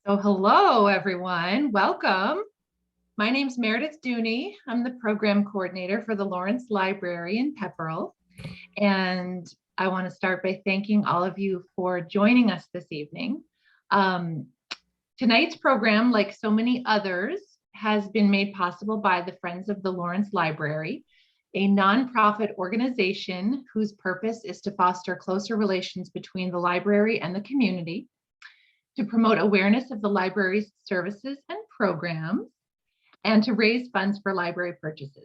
So hello, everyone. Welcome. My name's Meredith Dooney. I'm the program coordinator for the Lawrence Library in Pepperell. And I want to start by thanking all of you for joining us this evening. Tonight's program, like so many others, has been made possible by the Friends of the Lawrence Library, a nonprofit organization whose purpose is to foster closer relations between the library and the community, to promote awareness of the library's services and programs, and to raise funds for library purchases.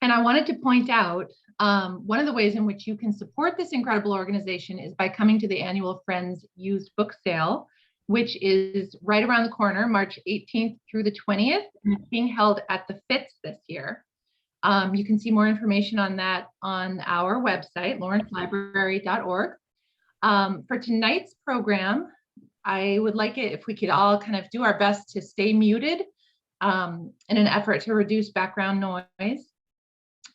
And I wanted to point out one of the ways in which you can support this incredible organization is by coming to the annual Friends Used Book Sale, which is right around the corner, March 18th through the 20th, and it's being held at the Fitz this year. You can see more information on that on our website, lawrencelibrary.org. For tonight's program, I would like it if we could all kind of do our best to stay muted in an effort to reduce background noise.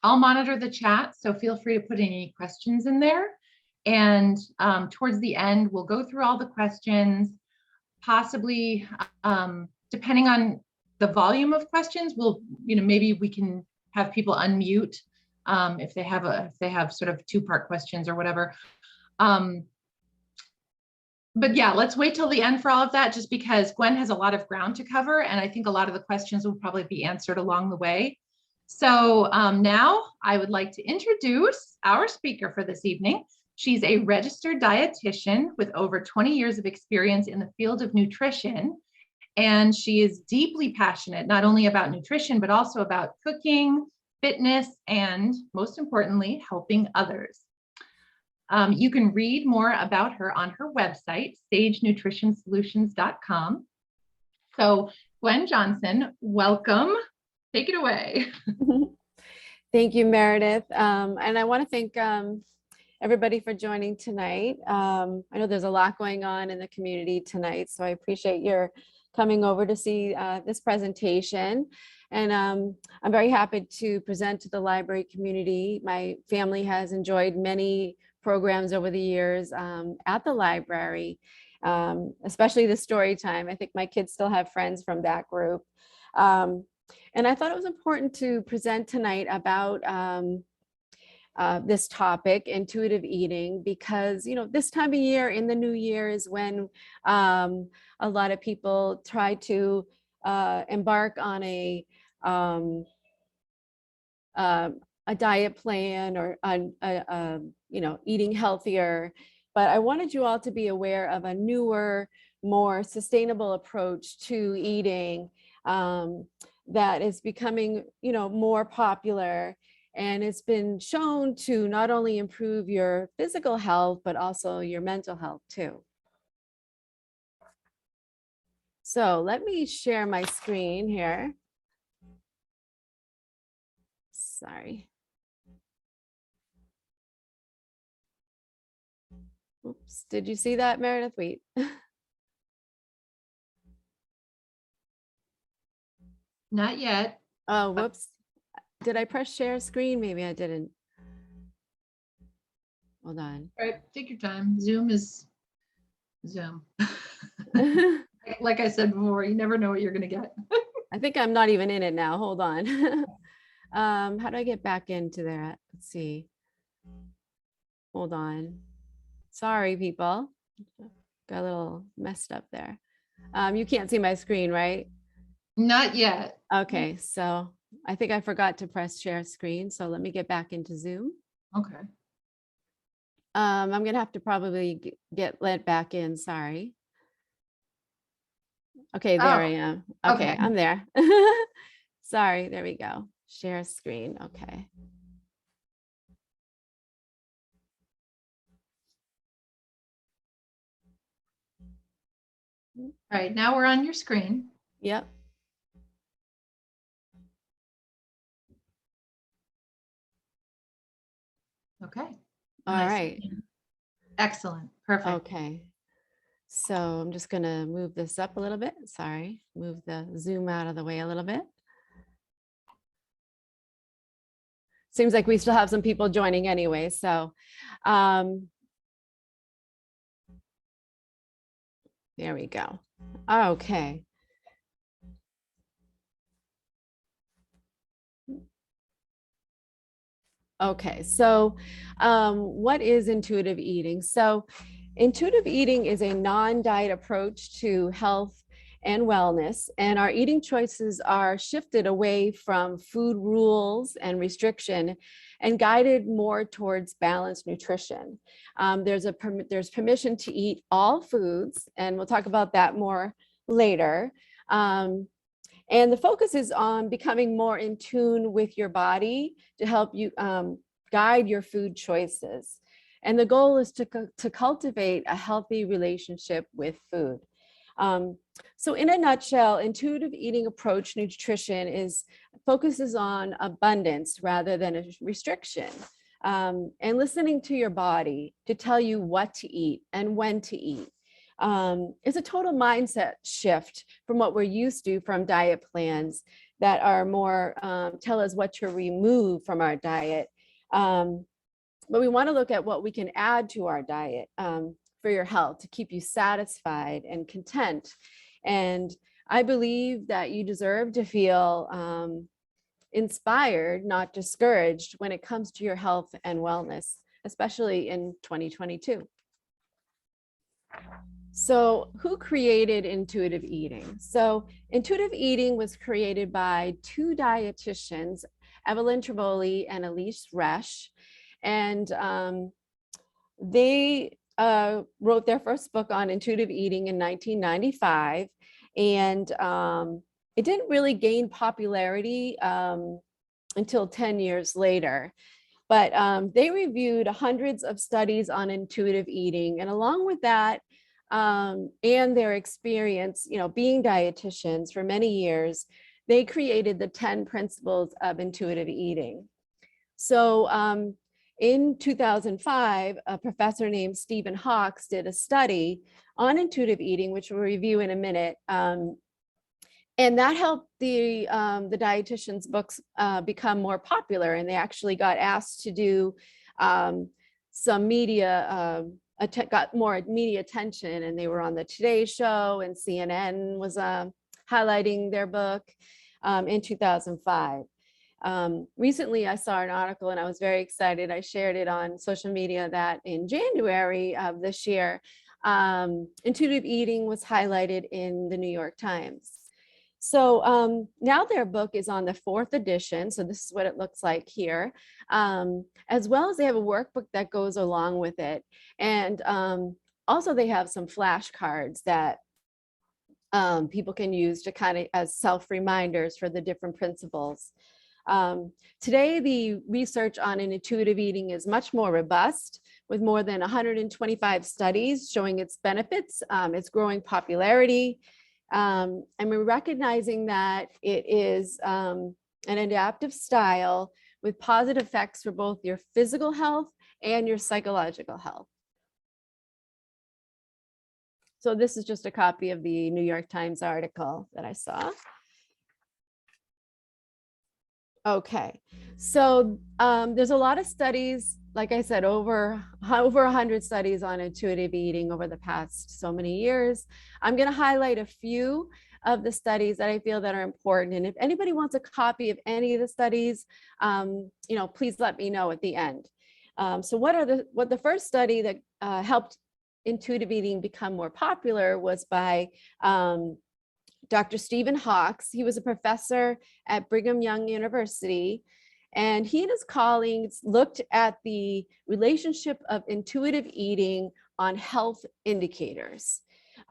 I'll monitor the chat, so feel free to put any questions in there. And towards the end, we'll go through all the questions, possibly depending on the volume of questions, maybe we can have people unmute if they have sort of two-part questions or whatever. But yeah, let's wait till the end for all of that, just because Gwen has a lot of ground to cover, and I think a lot of the questions will probably be answered along the way. So now I would like to introduce our speaker for this evening. She's a registered dietitian with over 20 years of experience in the field of nutrition, and she is deeply passionate not only about nutrition, but also about cooking, fitness, and most importantly, helping others. You can read more about her on her website, sagenutritionsolutions.com. So Gwen Johnson, welcome. Take it away. Thank you, Meredith. And I want to thank everybody for joining tonight. I know there's a lot going on in the community tonight, so I appreciate your coming over to see this presentation. And I'm very happy to present to the library community. My family has enjoyed many programs over the years at the library, especially the story time. I think my kids still have friends from that group. And I thought it was important to present tonight about this topic, intuitive eating, because, this time of year in the new year is when a lot of people try to embark on a diet plan or on eating healthier. But I wanted you all to be aware of a newer, more sustainable approach to eating that is becoming more popular, and it's been shown to not only improve your physical health but also your mental health too. So let me share my screen here. Sorry. Oops, did you see that, Meredith? Wait. Not yet. Oh, whoops. Did I press share screen? Maybe I didn't. Hold on. All right, take your time. Zoom is Zoom. Like I said before, you never know what you're going to get. I think I'm not even in it now. Hold on. How do I get back into there? Let's see. Hold on. Sorry, people. Got a little messed up there. You can't see my screen, right? Not yet. Okay, so I think I forgot to press share screen. So let me get back into Zoom. Okay. I'm going to have to probably get let back in. Sorry. Okay, there I am. Okay, I'm there. Sorry, there we go. Share screen. Okay. All right, now we're on your screen. Yep. Okay. All right. Excellent. Perfect. Okay. So I'm just going to move this up a little bit. Sorry. Move the Zoom out of the way a little bit. Seems like we still have some people joining anyway. So there we go. Okay. Okay, so what is intuitive eating? So, intuitive eating is a non-diet approach to health and wellness, and our eating choices are shifted away from food rules and restriction and guided more towards balanced nutrition. There's permission to eat all foods, and we'll talk about that more later. And the focus is on becoming more in tune with your body to help you guide your food choices. And the goal is to cultivate a healthy relationship with food. So in a nutshell, intuitive eating approach nutrition focuses on abundance rather than a restriction. And listening to your body to tell you what to eat and when to eat. It's a total mindset shift from what we're used to from diet plans that are more tell us what to remove from our diet. But we want to look at what we can add to our diet for your health to keep you satisfied and content. And I believe that you deserve to feel inspired, not discouraged when it comes to your health and wellness, especially in 2022. So who created intuitive eating? So intuitive eating was created by two dietitians, Evelyn Triboli and Elise Resch. And they wrote their first book on intuitive eating in 1995. And it didn't really gain popularity until 10 years later. But they reviewed hundreds of studies on intuitive eating. And along with that, and their experience, being dietitians for many years, they created the 10 principles of intuitive eating. So in 2005, a professor named Stephen Hawks did a study on intuitive eating, which we'll review in a minute. And that helped the dietitians' books become more popular, and they actually got asked to do some media, got more media attention, and they were on the Today Show, and CNN was highlighting their book in 2005. Recently, I saw an article and I was very excited. I shared it on social media that in January of this year, intuitive eating was highlighted in the New York Times. So now their book is on the 4th edition. So this is what it looks like here, as well as they have a workbook that goes along with it. And also they have some flashcards that people can use to kind of as self-reminders for the different principles. Today, the research on intuitive eating is much more robust, with more than 125 studies showing its benefits, its growing popularity. And we're recognizing that it is an adaptive style with positive effects for both your physical health and your psychological health. So this is just a copy of the New York Times article that I saw. Okay, so there's a lot of studies, like I said, over 100 studies on intuitive eating over the past so many years. I'm going to highlight a few of the studies that I feel that are important. And if anybody wants a copy of any of the studies, please let me know at the end. So what the first study that helped intuitive eating become more popular was by Dr. Stephen Hawks. He was a professor at Brigham Young University, and he and his colleagues looked at the relationship of intuitive eating on health indicators.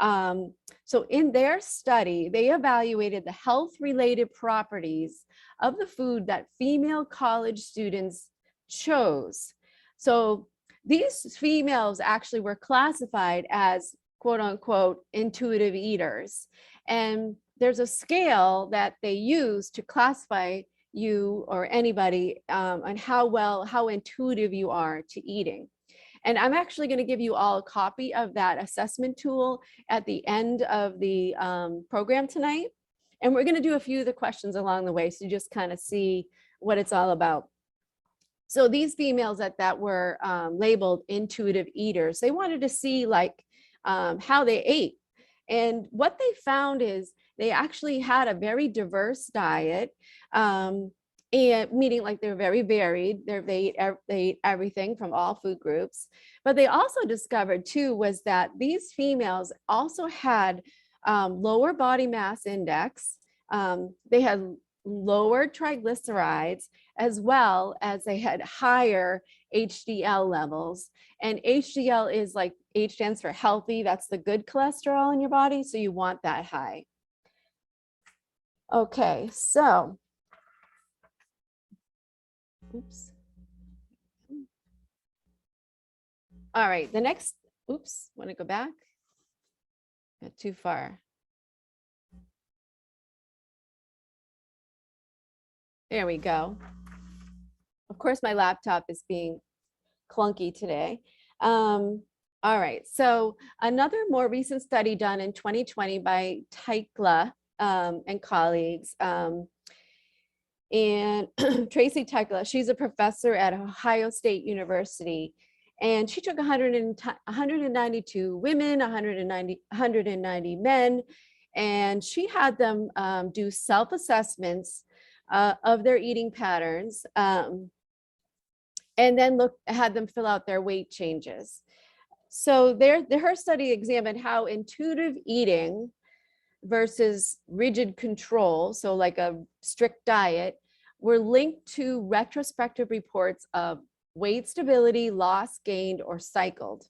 So in their study, they evaluated the health-related properties of the food that female college students chose. So these females actually were classified as quote unquote intuitive eaters. And there's a scale that they use to classify you or anybody on how intuitive you are to eating. And I'm actually going to give you all a copy of that assessment tool at the end of the program tonight. And we're going to do a few of the questions along the way, so you just kind of see what it's all about. So these females that were labeled intuitive eaters, they wanted to see like how they ate. And what they found is they actually had a very diverse diet, and meaning like they're very varied. They ate everything from all food groups. But they also discovered too was that these females also had lower body mass index. They had lower triglycerides, as well as they had higher HDL levels. And HDL is like, H stands for healthy. That's the good cholesterol in your body. So you want that high. Okay, so, oops. All right, the next, oops, want to go back? Got too far. There we go. Of course, my laptop is being clunky today. All right, so another more recent study done in 2020 by Tekla and colleagues, and Tracy Tekla, she's a professor at Ohio State University, and she took 192 women, 190 men, and she had them do self-assessments of their eating patterns, and then had them fill out their weight changes. So her study examined how intuitive eating versus rigid control, so like a strict diet, were linked to retrospective reports of weight stability, loss, gained, or cycled.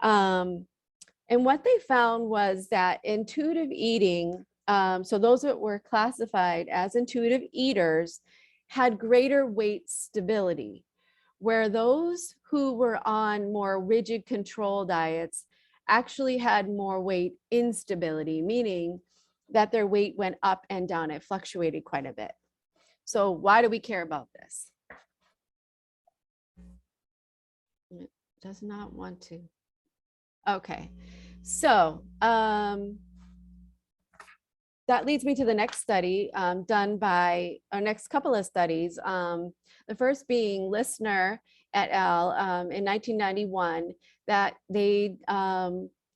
And what they found was that intuitive eating, so those that were classified as intuitive eaters, had greater weight stability, where those who were on more rigid control diets actually had more weight instability, meaning that their weight went up and down. It fluctuated quite a bit. So why do we care about this? It does not want to. Okay, so that leads me to the next study done by our next couple of studies. The first being Listener et al. In 1991, that they,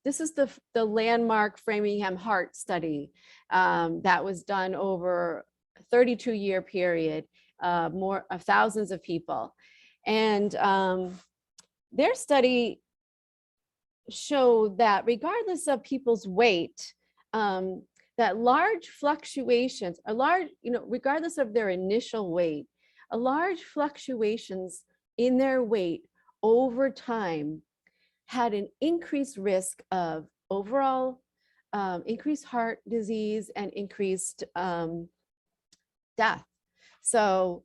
this is the landmark Framingham heart study that was done over a 32-year period, more of thousands of people. And their study showed that regardless of people's weight, that large fluctuations, regardless of their initial weight, large fluctuations in their weight over time had an increased risk of overall increased heart disease and increased death. So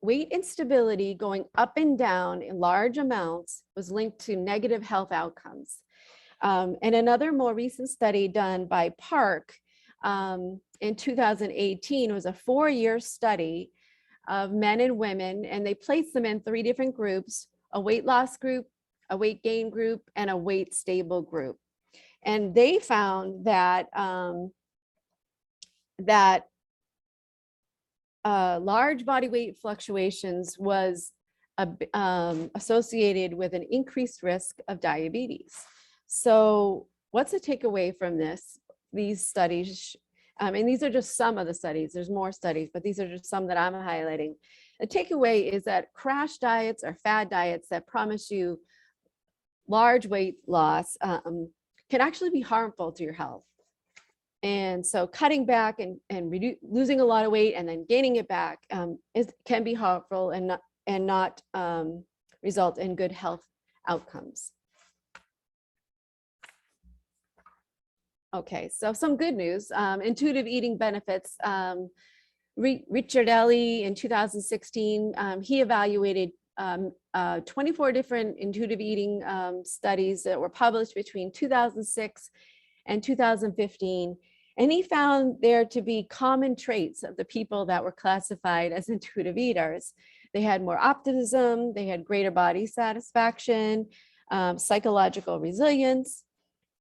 weight instability going up and down in large amounts was linked to negative health outcomes. And another more recent study done by Park in 2018 was a 4-year study of men and women, and they placed them in 3 different groups: a weight loss group, a weight gain group, and a weight stable group. And they found that large body weight fluctuations was associated with an increased risk of diabetes. So what's the takeaway from these studies? And these are just some of the studies. There's more studies, but these are just some that I'm highlighting. The takeaway is that crash diets or fad diets that promise you large weight loss can actually be harmful to your health. And so cutting back and losing a lot of weight and then gaining it back can be harmful and not result in good health outcomes. Okay, so some good news. Intuitive eating benefits. Richard Ellie in 2016, he evaluated 24 different intuitive eating studies that were published between 2006 and 2015. And he found there to be common traits of the people that were classified as intuitive eaters. They had more optimism, they had greater body satisfaction, psychological resilience,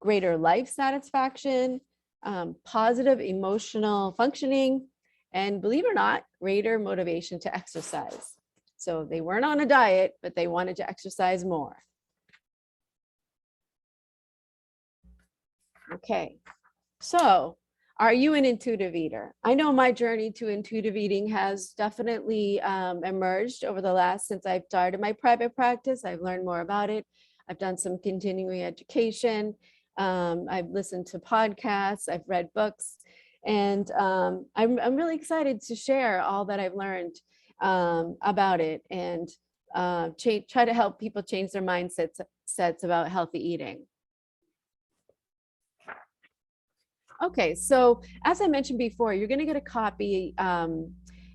greater life satisfaction, positive emotional functioning, and believe it or not, greater motivation to exercise. So they weren't on a diet, but they wanted to exercise more. Okay, so are you an intuitive eater? I know my journey to intuitive eating has definitely emerged over the last, since I've started my private practice. I've learned more about it. I've done some continuing education. I've listened to podcasts, I've read books, and I'm really excited to share all that I've learned about it, and try to help people change their mindsets about healthy eating. Okay, so as I mentioned before, you're going to get a copy.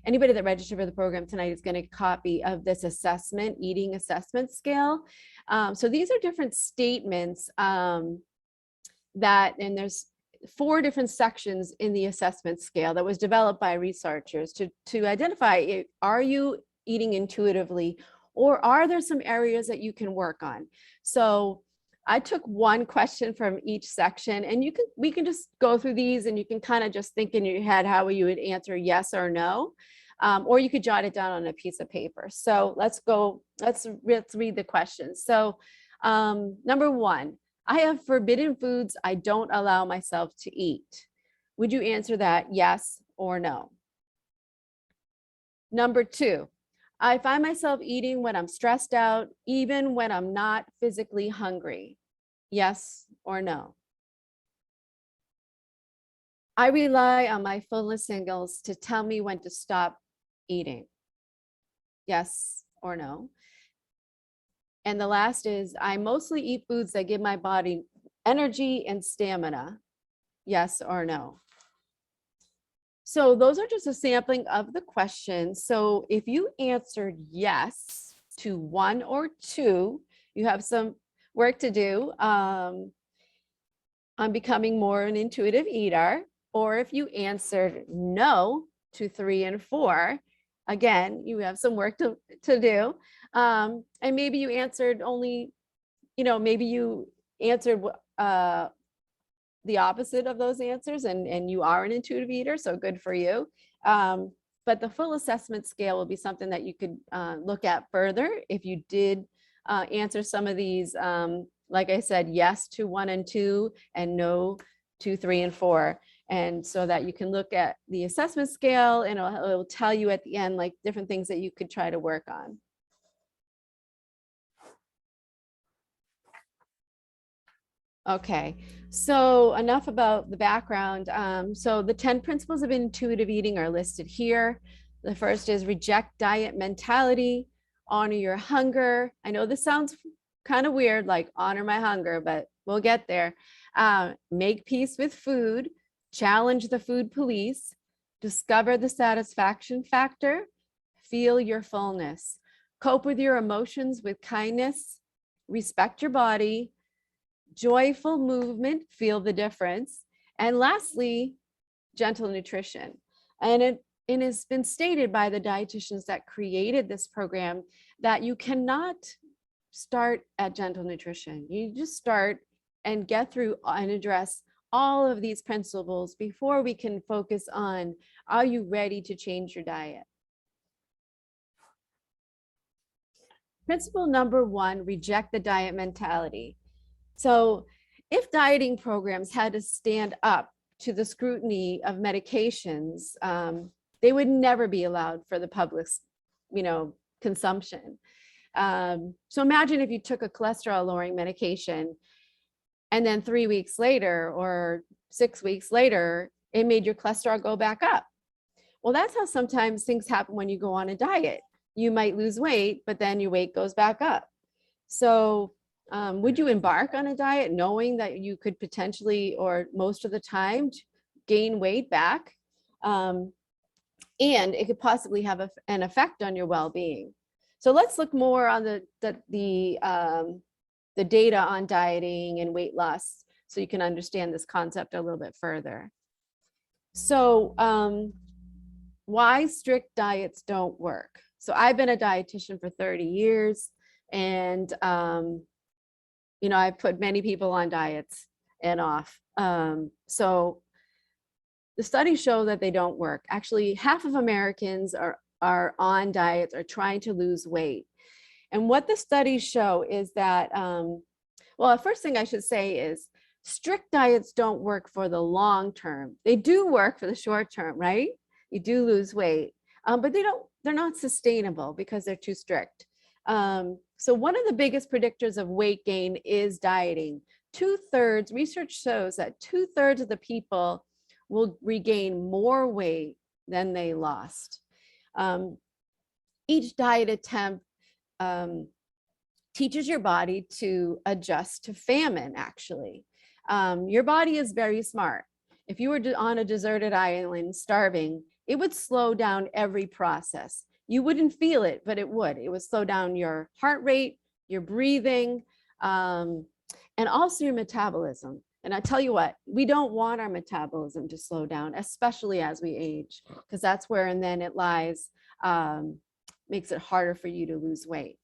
Anybody that registered for the program tonight is going to get a copy of this eating assessment scale. So these are different statements and there's 4 different sections in the assessment scale that was developed by researchers to identify, are you eating intuitively, or are there some areas that you can work on? So I took one question from each section, and we can just go through these, and you can kind of just think in your head how you would answer yes or no, or you could jot it down on a piece of paper. So let's read the questions. So number 1, I have forbidden foods I don't allow myself to eat. Would you answer that yes or no? Number 2, I find myself eating when I'm stressed out, even when I'm not physically hungry. Yes or no? I rely on my fullness signals to tell me when to stop eating. Yes or no? And the last is, I mostly eat foods that give my body energy and stamina. Yes or no? So those are just a sampling of the questions. So if you answered yes to 1 or 2, you have some work to do on becoming more an intuitive eater. Or if you answered no to 3 and 4, again, you have some work to do. And maybe you answered only, maybe you answered the opposite of those answers, and you are an intuitive eater, so good for you. But the full assessment scale will be something that you could look at further if you did answer some of these, like I said, yes to 1 and 2, and no to 3 and 4. And so that you can look at the assessment scale, and it'll tell you at the end, like, different things that you could try to work on. Okay, so enough about the background. So the 10 principles of intuitive eating are listed here. The first is reject diet mentality, honor your hunger. I know this sounds kind of weird, like honor my hunger, but we'll get there. Make peace with food, challenge the food police, discover the satisfaction factor, feel your fullness, cope with your emotions with kindness, respect your body, joyful movement, feel the difference. And lastly, gentle nutrition. And it has been stated by the dietitians that created this program that you cannot start at gentle nutrition. You just start and get through and address all of these principles before we can focus on, are you ready to change your diet? Principle number 1, reject the diet mentality. So if dieting programs had to stand up to the scrutiny of medications, they would never be allowed for the public's, consumption. So imagine if you took a cholesterol lowering medication, and then 3 weeks later or 6 weeks later, it made your cholesterol go back up. Well, that's how sometimes things happen when you go on a diet. You might lose weight, but then your weight goes back up. So would you embark on a diet knowing that you could potentially, or most of the time, gain weight back? And it could possibly have an effect on your well-being. So let's look more on the data on dieting and weight loss, so you can understand this concept a little bit further. So why strict diets don't work. So I've been a dietitian for 30 years, and I've put many people on diets and off. So the studies show that they don't work. Actually, half of Americans are on diets or trying to lose weight. And what the studies show is that, well, the first thing I should say is Strict diets don't work for the long term. They do work for the short term, right? You do lose weight, but they're not sustainable because they're too strict. So one of the biggest predictors of weight gain is dieting. Research shows that 2/3 of the people will regain more weight than they lost. Each diet attempt teaches your body to adjust to famine, actually. Your body is very smart. If you were on a deserted island starving, it would slow down every process. You wouldn't feel it, but it would. It would slow down your heart rate, your breathing, and also your metabolism. And I tell you what, we don't want our metabolism to slow down, especially as we age, because that's where and then it lies, makes it harder for you to lose weight.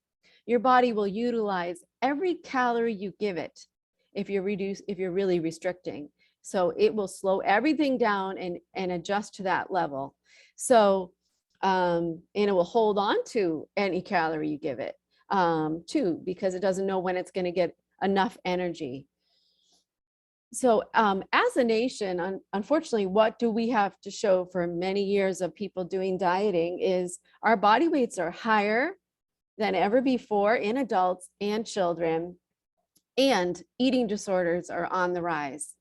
Your body will utilize every calorie you give it if you're really restricting. So it will slow everything down and adjust to that level. So, and it will hold on to any calorie you give it too, because it doesn't know when it's going to get enough energy. So as a nation, unfortunately, what do we have to show for many years of people doing dieting is our body weights are higher than ever before in adults and children, and eating disorders are on the rise.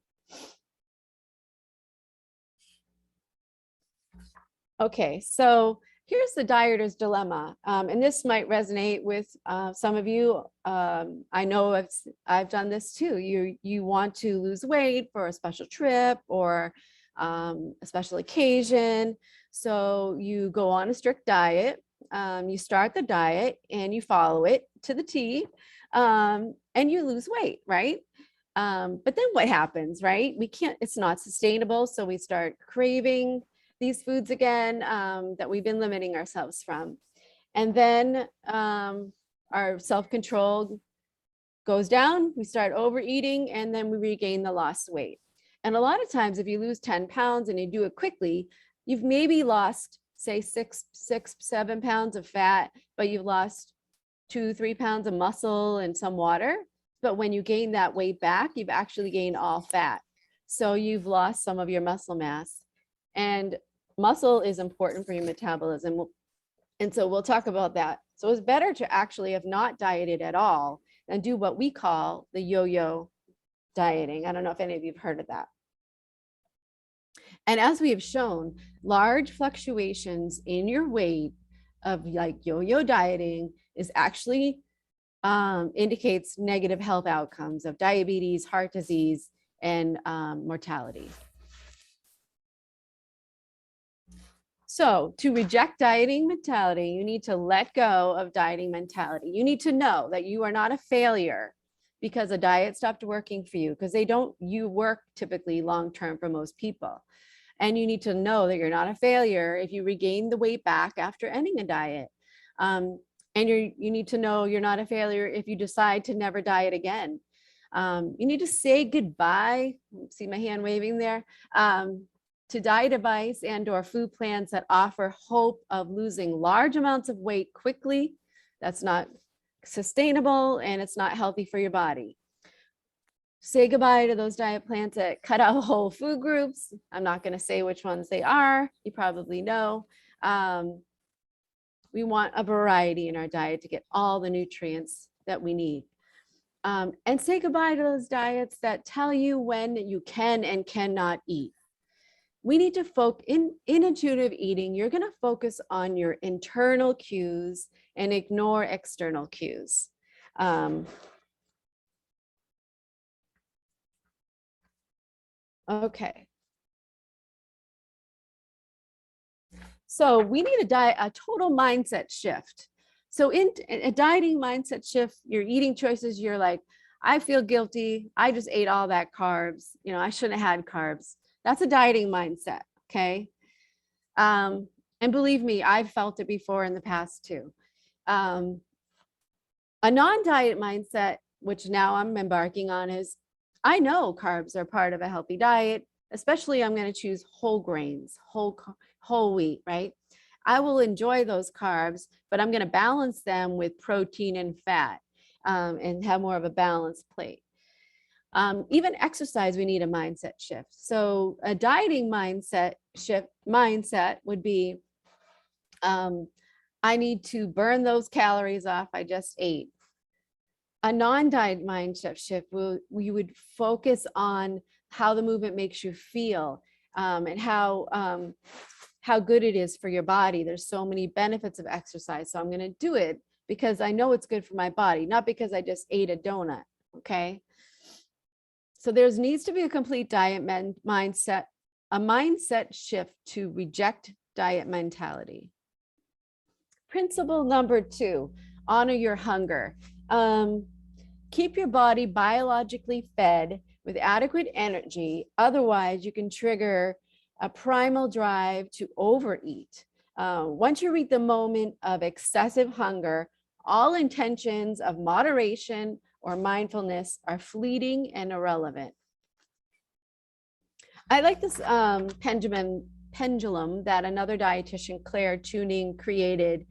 Okay, so here's the dieter's dilemma, and this might resonate with some of you. I know I've done this too. You want to lose weight for a special trip or a special occasion, so you go on a strict diet. You start the diet and you follow it to the T, and you lose weight, right? But then what happens, right? It's not sustainable, so we start craving these foods again that we've been limiting ourselves from. And then our self-control goes down, we start overeating, and then we regain the lost weight. And a lot of times, if you lose 10 pounds and you do it quickly, you've maybe lost, say, 7 pounds of fat, but you've lost 2-3 pounds of muscle and some water. But when you gain that weight back, you've actually gained all fat. So you've lost some of your muscle mass. And muscle is important for your metabolism. And so we'll talk about that. So it's better to actually have not dieted at all than do what we call the yo-yo dieting. I don't know if any of you have heard of that. And as we have shown, large fluctuations in your weight of like yo-yo dieting is actually indicates negative health outcomes of diabetes, heart disease, and mortality. So to reject dieting mentality, you need to let go of dieting mentality. You need to know that you are not a failure because a diet stopped working for you, because you work typically long-term for most people. And you need to know that you're not a failure if you regain the weight back after ending a diet. And you need to know you're not a failure if you decide to never diet again. You need to say goodbye, see my hand waving there, to diet advice and or food plans that offer hope of losing large amounts of weight quickly. That's not sustainable and it's not healthy for your body. Say goodbye to those diet plans that cut out whole food groups. I'm not going to say which ones they are. You probably know. We want a variety in our diet to get all the nutrients that we need. And say goodbye to those diets that tell you when you can and cannot eat. We need to focus in intuitive eating. You're going to focus on your internal cues and ignore external cues. Okay. So we need a total mindset shift. So in a dieting mindset shift, your eating choices, you're like, I feel guilty. I just ate all that carbs. I shouldn't have had carbs. That's a dieting mindset, okay? And believe me, I've felt it before in the past too. A non-diet mindset, which now I'm embarking on, is I know carbs are part of a healthy diet, especially I'm going to choose whole grains, whole wheat, right? I will enjoy those carbs, but I'm going to balance them with protein and fat and have more of a balanced plate. Even exercise, we need a mindset shift. So a dieting mindset would be, I need to burn those calories off I just ate. A non-diet mindset shift, we would focus on how the movement makes you feel, and how good it is for your body. There's so many benefits of exercise. So I'm going to do it because I know it's good for my body, not because I just ate a donut. Okay. So there needs to be a complete diet mindset, a mindset shift to reject diet mentality. Principle number 2, honor your hunger. Keep your body biologically fed with adequate energy. Otherwise, you can trigger a primal drive to overeat. Once you reach the moment of excessive hunger, all intentions of moderation or mindfulness are fleeting and irrelevant. I like this pendulum that another dietitian, Claire Tuning, created.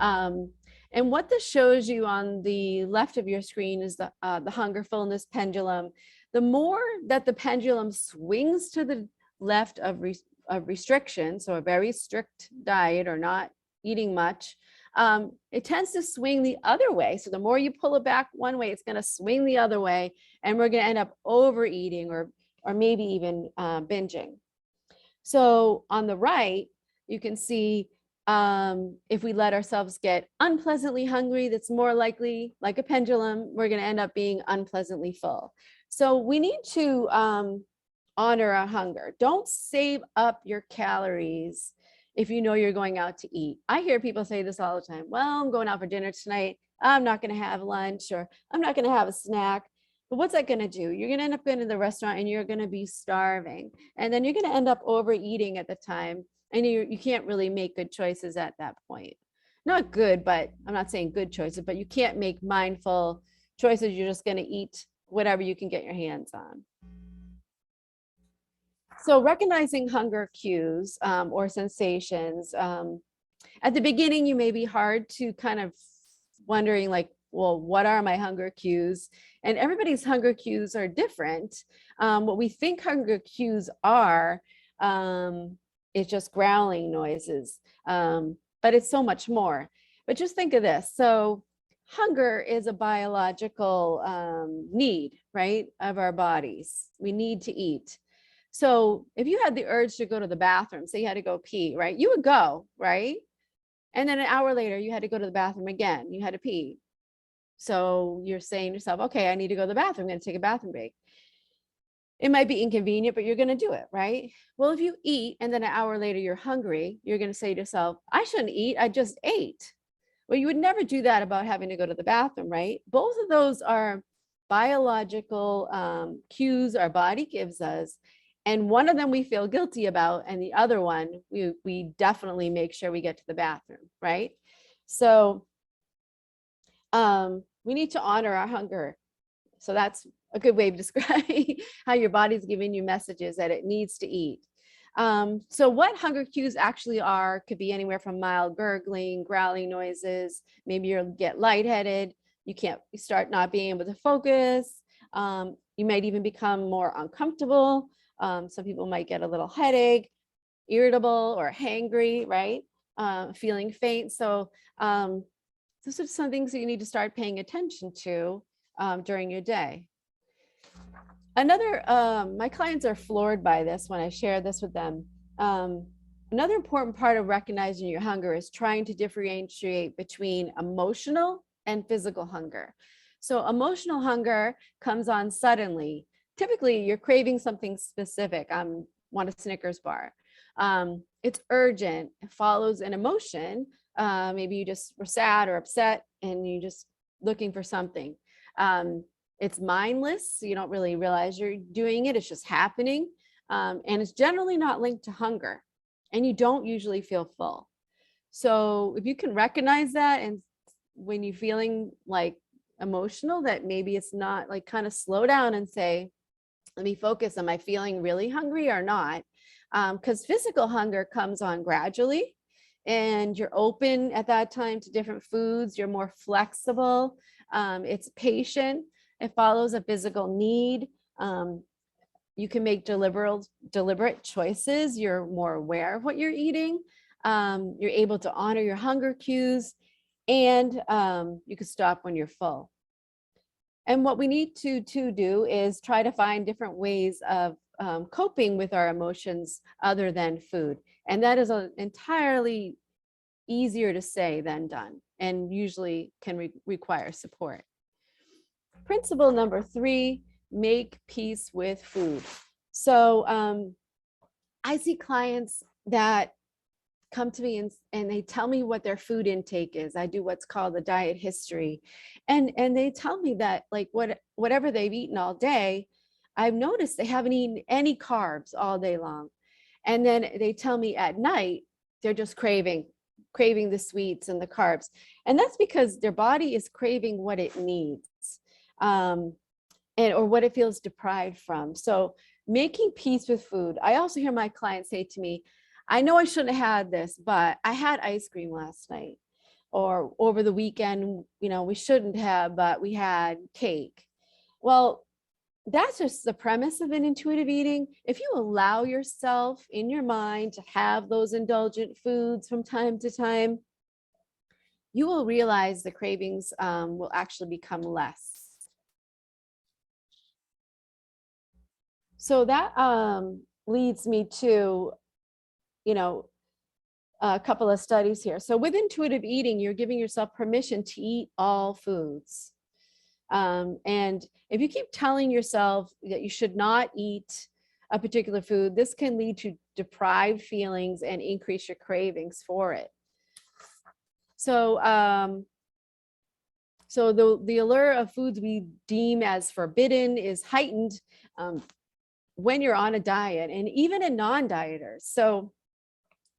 And what this shows you on the left of your screen is the hunger fullness pendulum. The more that the pendulum swings to the left of restriction, so a very strict diet or not eating much, it tends to swing the other way. So the more you pull it back one way, it's going to swing the other way, and we're going to end up overeating or maybe even binging. So on the right, you can see if we let ourselves get unpleasantly hungry, that's more likely, like a pendulum, we're going to end up being unpleasantly full. So we need to honor our hunger. Don't save up your calories if you know you're going out to eat. I hear people say this all the time. Well, I'm going out for dinner tonight. I'm not going to have lunch, or I'm not going to have a snack. But what's that going to do? You're going to end up going to the restaurant and you're going to be starving. And then you're going to end up overeating at the time. And you can't really make good choices at that point. Not good, but I'm not saying good choices, but you can't make mindful choices. You're just going to eat whatever you can get your hands on. So recognizing hunger cues or sensations. At the beginning, you may be hard to kind of wondering like, well, what are my hunger cues? And everybody's hunger cues are different. What we think hunger cues are, it's just growling noises, but it's so much more. But just think of this. So hunger is a biological need, right, of our bodies. We need to eat. So if you had the urge to go to the bathroom, say you had to go pee, right, you would go, right? And then an hour later, you had to go to the bathroom again. You had to pee. So you're saying to yourself, okay, I need to go to the bathroom. I'm going to take a bathroom break. It might be inconvenient, but you're going to do it, right? Well, if you eat and then an hour later you're hungry, you're going to say to yourself, I shouldn't eat. I just ate. Well, you would never do that about having to go to the bathroom, right? Both of those are biological cues our body gives us. And one of them we feel guilty about, and the other one, we definitely make sure we get to the bathroom, right? So we need to honor our hunger. So that's a good way of describing how your body's giving you messages that it needs to eat. So what hunger cues actually are could be anywhere from mild gurgling, growling noises. Maybe you'll get lightheaded. You start not being able to focus. You might even become more uncomfortable. Some people might get a little headache, irritable or hangry, right? Feeling faint. So those are some things that you need to start paying attention to during your day. My clients are floored by this when I share this with them. Another important part of recognizing your hunger is trying to differentiate between emotional and physical hunger. So emotional hunger comes on suddenly. Typically, you're craving something specific. I want a Snickers bar. It's urgent. It follows an emotion. Maybe you just were sad or upset and you're just looking for something. It's mindless. So you don't really realize you're doing it. It's just happening. And it's generally not linked to hunger. And you don't usually feel full. So if you can recognize that, and when you're feeling like emotional, that maybe it's not, like kind of slow down and say, let me focus. Am I feeling really hungry or not? Because physical hunger comes on gradually and you're open at that time to different foods. You're more flexible. It's patient. It follows a physical need. You can make deliberate choices. You're more aware of what you're eating. You're able to honor your hunger cues, and you can stop when you're full. And what we need to do is try to find different ways of coping with our emotions other than food. And that is entirely easier to say than done, and usually can require support. Principle number 3, make peace with food. So I see clients that come to me and they tell me what their food intake is. I do what's called a diet history. And they tell me that like whatever they've eaten all day, I've noticed they haven't eaten any carbs all day long. And then they tell me at night, they're just craving the sweets and the carbs. And that's because their body is craving what it needs, or what it feels deprived from. So making peace with food. I also hear my clients say to me, I know I shouldn't have had this, but I had ice cream last night, or over the weekend, we shouldn't have, but we had cake. Well, that's just the premise of an intuitive eating. If you allow yourself in your mind to have those indulgent foods from time to time, you will realize the cravings will actually become less. So that leads me to, a couple of studies here. So with intuitive eating, you're giving yourself permission to eat all foods. And if you keep telling yourself that you should not eat a particular food, this can lead to deprived feelings and increase your cravings for it. So, the allure of foods we deem as forbidden is heightened when you're on a diet, and even in non-dieters. So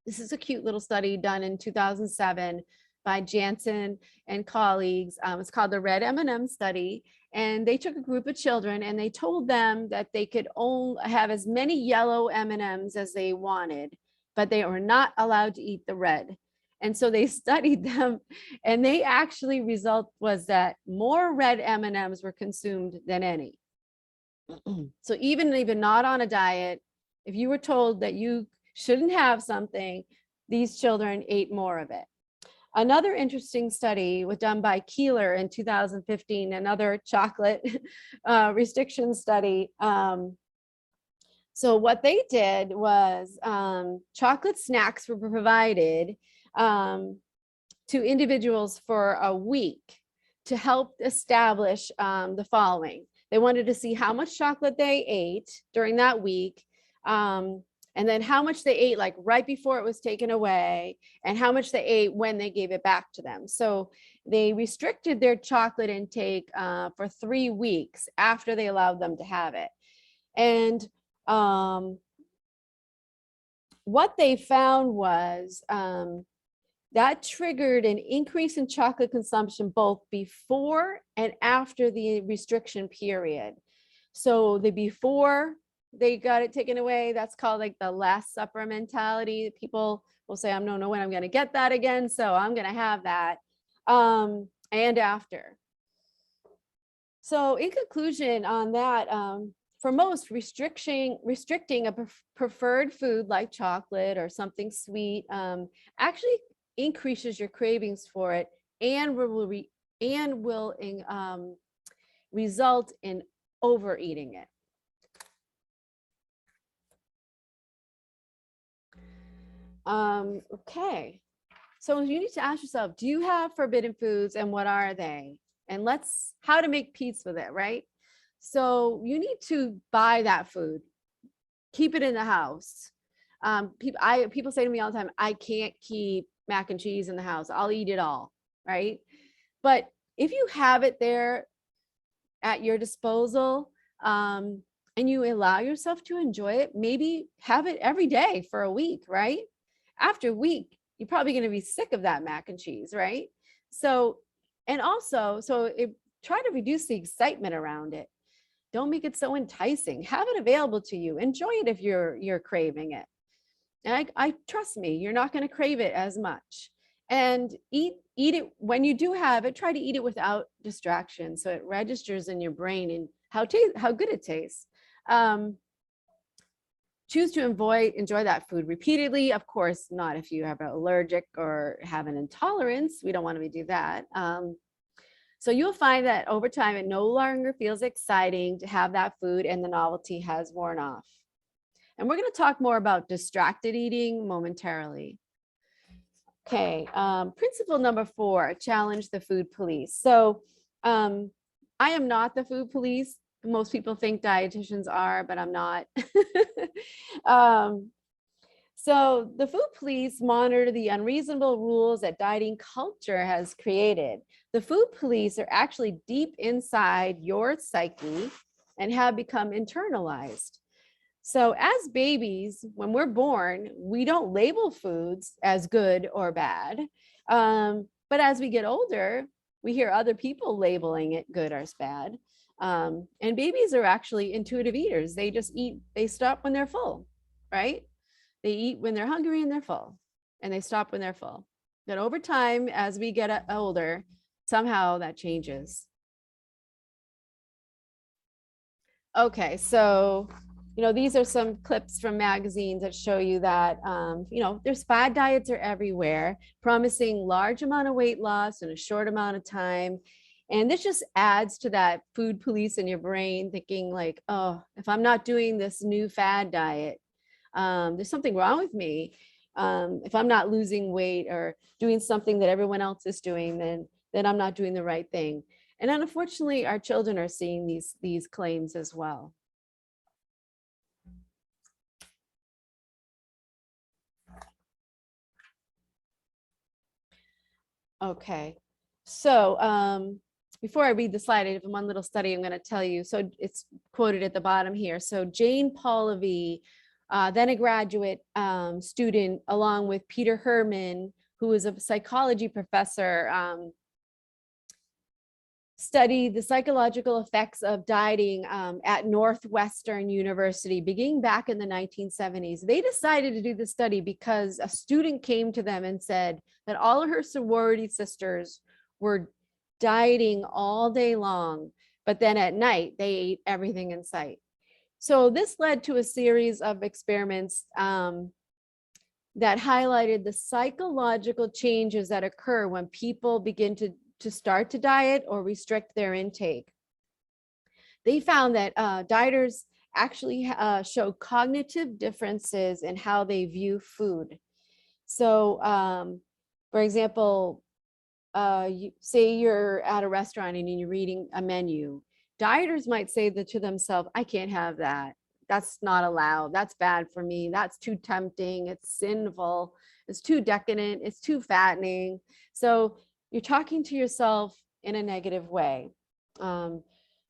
this is a cute little study done in 2007 by Jansen and colleagues. It's called the Red M&M study. And they took a group of children and they told them that they could only have as many yellow M&Ms as they wanted, but they were not allowed to eat the red. And so they studied them, and they actually result was that more red M&Ms were consumed than any. So even not on a diet, if you were told that you shouldn't have something, these children ate more of it. Another interesting study was done by Keeler in 2015, another chocolate restriction study. So what they did was chocolate snacks were provided to individuals for a week to help establish the following. They wanted to see how much chocolate they ate during that week, and then how much they ate like right before it was taken away, and how much they ate when they gave it back to them. So they restricted their chocolate intake for 3 weeks after they allowed them to have it. And what they found was that triggered an increase in chocolate consumption both before and after the restriction period. So the before they got it taken away, that's called like the Last Supper mentality. People will say, I don't know when I'm going to get that again, so I'm going to have that. And after. So in conclusion on that, for most, restricting a preferred food like chocolate or something sweet actually increases your cravings for it, and will result in overeating it. Okay, so you need to ask yourself, do you have forbidden foods, and what are they? And how to make peace with it, right? So you need to buy that food, keep it in the house. People say to me all the time, I can't keep mac and cheese in the house. I'll eat it all, right? But if you have it there at your disposal, and you allow yourself to enjoy it, maybe have it every day for a week, right? After a week, you're probably going to be sick of that mac and cheese, right? So, and also, try to reduce the excitement around it. Don't make it so enticing. Have it available to you. Enjoy it if you're craving it. And I trust me, you're not going to crave it as much. And eat it when you do have it. Try to eat it without distraction, so it registers in your brain, and how good it tastes. Choose to enjoy that food repeatedly. Of course, not if you have an allergic or have an intolerance. We don't want to do that. So you'll find that over time, it no longer feels exciting to have that food and the novelty has worn off. And we're going to talk more about distracted eating momentarily. Okay, principle number 4, challenge the food police. So I am not the food police. Most people think dietitians are, but I'm not. So the food police monitor the unreasonable rules that dieting culture has created. The food police are actually deep inside your psyche and have become internalized. So as babies, when we're born, we don't label foods as good or bad. But as we get older, we hear other people labeling it good or bad. And babies are actually intuitive eaters. They just eat, they stop when they're full, right? They eat when they're hungry and they're full, and they stop when they're full. But over time, as we get older, somehow that changes. Okay, so, these are some clips from magazines that show you that, there's fad diets are everywhere, promising large amount of weight loss in a short amount of time. And this just adds to that food police in your brain thinking like, oh, if I'm not doing this new fad diet, there's something wrong with me. If I'm not losing weight or doing something that everyone else is doing, then I'm not doing the right thing. And unfortunately, our children are seeing these claims as well. Okay, so before I read the slide, I have one little study I'm going to tell you. So it's quoted at the bottom here. So Jane Pallavi, then a graduate student, along with Peter Herman, who is a psychology professor, studied the psychological effects of dieting at Northwestern University beginning back in the 1970s. They decided to do the study because a student came to them and said that all of her sorority sisters were dieting all day long, but then at night they ate everything in sight. So this led to a series of experiments that highlighted the psychological changes that occur when people begin to start to diet or restrict their intake. They found that dieters actually show cognitive differences in how they view food. So, for example, say you're at a restaurant and you're reading a menu. Dieters might say that to themselves, I can't have that. That's not allowed. That's bad for me. That's too tempting. It's sinful. It's too decadent. It's too fattening. So you're talking to yourself in a negative way.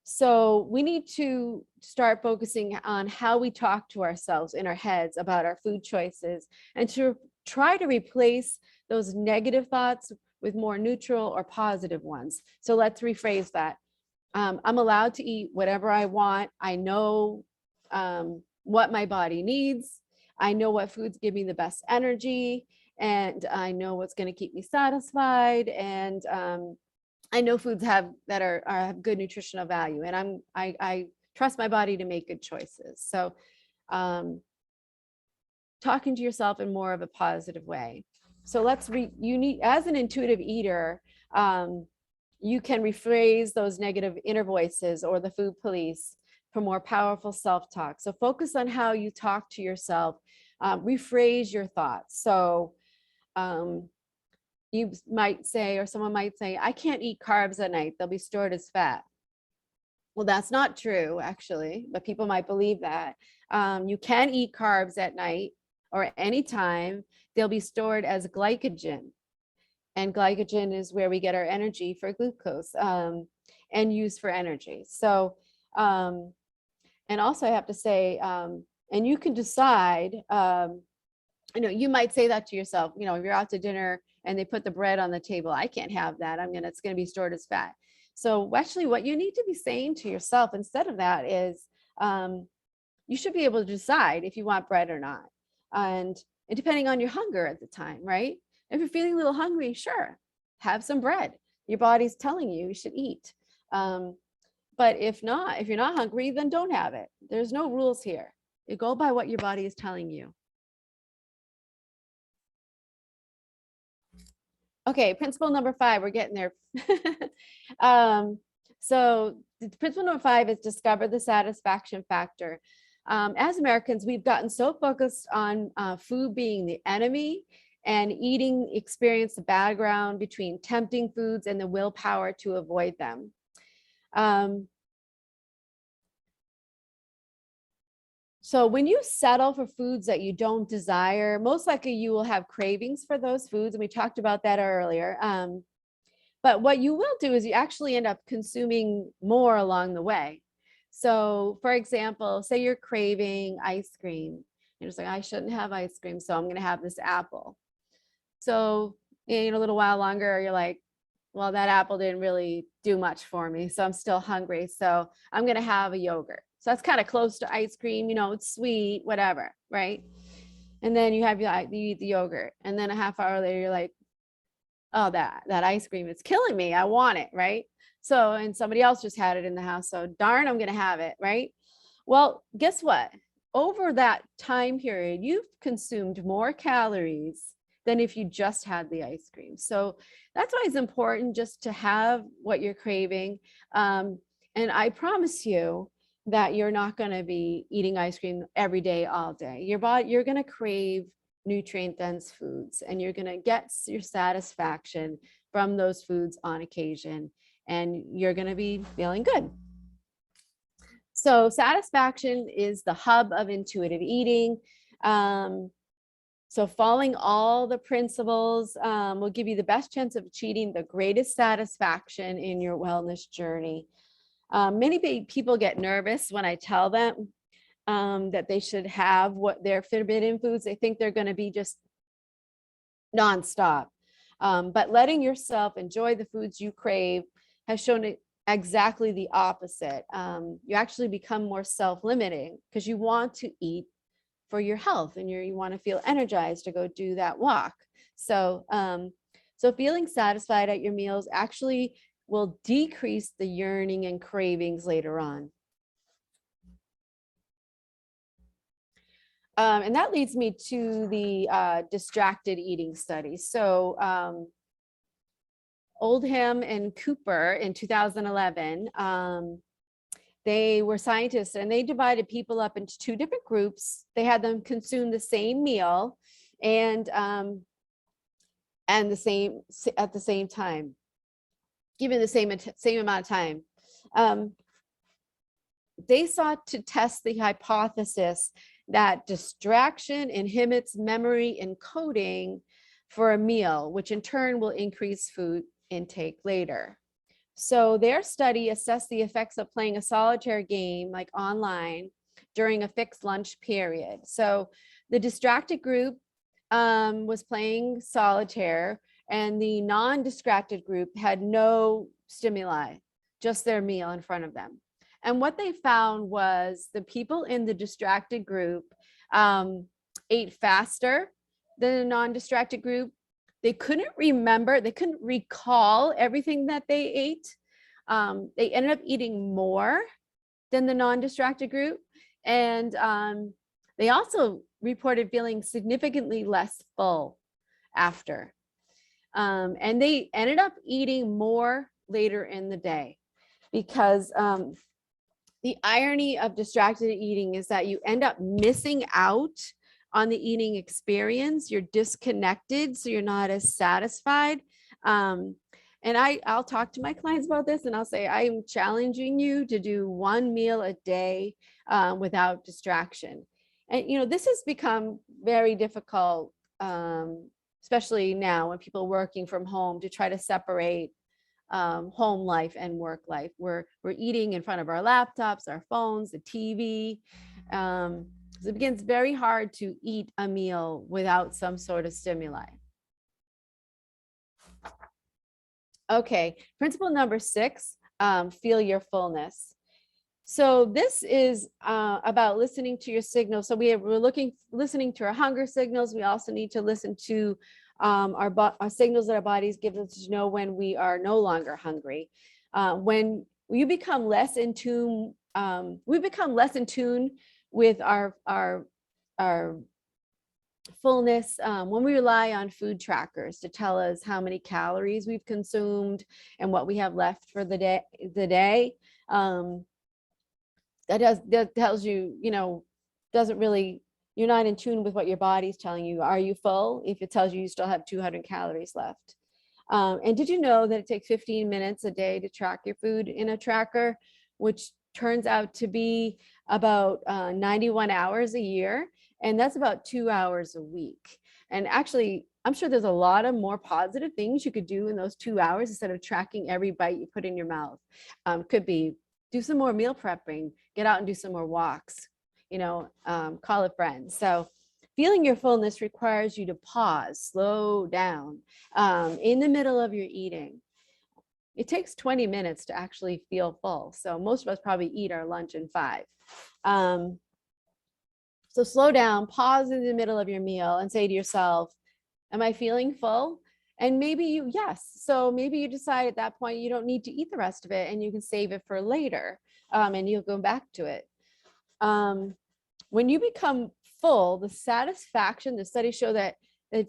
So we need to start focusing on how we talk to ourselves in our heads about our food choices and to try to replace those negative thoughts with more neutral or positive ones. So let's rephrase that. I'm allowed to eat whatever I want. I know what my body needs. I know what foods give me the best energy, and I know what's going to keep me satisfied. And I know foods have good nutritional value, and I trust my body to make good choices. So talking to yourself in more of a positive way. So you need, as an intuitive eater, you can rephrase those negative inner voices or the food police for more powerful self-talk. So focus on how you talk to yourself, rephrase your thoughts. So you might say, or someone might say, I can't eat carbs at night. They'll be stored as fat. Well, that's not true, actually, but people might believe that. You can eat carbs at night or anytime. They'll be stored as glycogen. And glycogen is where we get our energy for glucose and used for energy. So, and also I have to say, and you can decide, you might say that to yourself, if you're out to dinner and they put the bread on the table, I can't have that. It's going to be stored as fat. So actually what you need to be saying to yourself instead of that is, you should be able to decide if you want bread or not. And depending on your hunger at the time, right? If you're feeling a little hungry, sure, have some bread. Your body's telling you should eat. But if not, if you're not hungry, then don't have it. There's no rules here. You go by what your body is telling you. Okay, principle number 5, we're getting there. So principle number 5 is discover the satisfaction factor. As Americans, we've gotten so focused on food being the enemy and eating experience the background between tempting foods and the willpower to avoid them. So when you settle for foods that you don't desire, most likely you will have cravings for those foods. And we talked about that earlier. But what you will do is you actually end up consuming more along the way. So for example, say you're craving ice cream. You're just like, I shouldn't have ice cream, so I'm going to have this apple. So in a little while longer, you're like, well, that apple didn't really do much for me, so I'm still hungry. So I'm going to have a yogurt. So that's kind of close to ice cream, you know, it's sweet, whatever, right? And then you eat the yogurt, and then a half hour later, you're like, oh, that ice cream is killing me. I want it, right? So, and somebody else just had it in the house. So darn, I'm going to have it, right? Well, guess what? Over that time period, you've consumed more calories than if you just had the ice cream. So that's why it's important just to have what you're craving. And I promise you that you're not going to be eating ice cream every day, all day. Your body, you're going to crave nutrient dense foods, and you're going to get your satisfaction from those foods on occasion, and you're going to be feeling good. So satisfaction is the hub of intuitive eating. So following all the principles will give you the best chance of achieving the greatest satisfaction in your wellness journey. Many people get nervous when I tell them that they should have what their forbidden foods. They think they're going to be just nonstop. But letting yourself enjoy the foods you crave has shown it exactly the opposite. You actually become more self-limiting because you want to eat for your health, and you want to feel energized to go do that walk. So, so feeling satisfied at your meals actually will decrease the yearning and cravings later on. And that leads me to the distracted eating study. So Oldham and Cooper in 2011, they were scientists, and they divided people up into 2 different groups. They had them consume the same meal and the same at the same time, given the same amount of time. They sought to test the hypothesis that distraction inhibits memory encoding for a meal, which in turn will increase food intake later. So their study assessed the effects of playing a solitaire game, like online, during a fixed lunch period. So the distracted group was playing solitaire, and the non-distracted group had no stimuli, just their meal in front of them. And what they found was the people in the distracted group ate faster than the non-distracted group. They couldn't remember, they couldn't recall everything that they ate. They ended up eating more than the non-distracted group. And they also reported feeling significantly less full after. And they ended up eating more later in the day, because the irony of distracted eating is that you end up missing out on the eating experience. You're disconnected, so you're not as satisfied. And I'll talk to my clients about this, and I'll say, I am challenging you to do 1 meal a day without distraction. And, you know, this has become very difficult, especially now when people are working from home, to try to separate home life and work life. We're eating in front of our laptops, our phones, the TV. So it begins very hard to eat a meal without some sort of stimuli. Okay, principle number 6, feel your fullness. So this is about listening to your signals. So we're listening to our hunger signals. We also need to listen to our signals that our bodies give us to know when we are no longer hungry. When you become less in tune. We become less in tune with our fullness when we rely on food trackers to tell us how many calories we've consumed and what we have left for the day. That tells you, doesn't really, you're not in tune with what your body's telling you. Are you full? If it tells you you still have 200 calories left. And did you know that it takes 15 minutes a day to track your food in a tracker, which turns out to be about 91 hours a year. And that's about 2 hours a week. And actually, I'm sure there's a lot of more positive things you could do in those 2 hours instead of tracking every bite you put in your mouth. Could be do some more meal prepping, get out and do some more walks, call a friend. So feeling your fullness requires you to pause, slow down in the middle of your eating. It takes 20 minutes to actually feel full. So most of us probably eat our lunch in 5. So slow down, pause in the middle of your meal and say to yourself, am I feeling full? And maybe yes. So maybe you decide at that point, you don't need to eat the rest of it and you can save it for later and you'll go back to it. When you become full, the satisfaction, the studies show that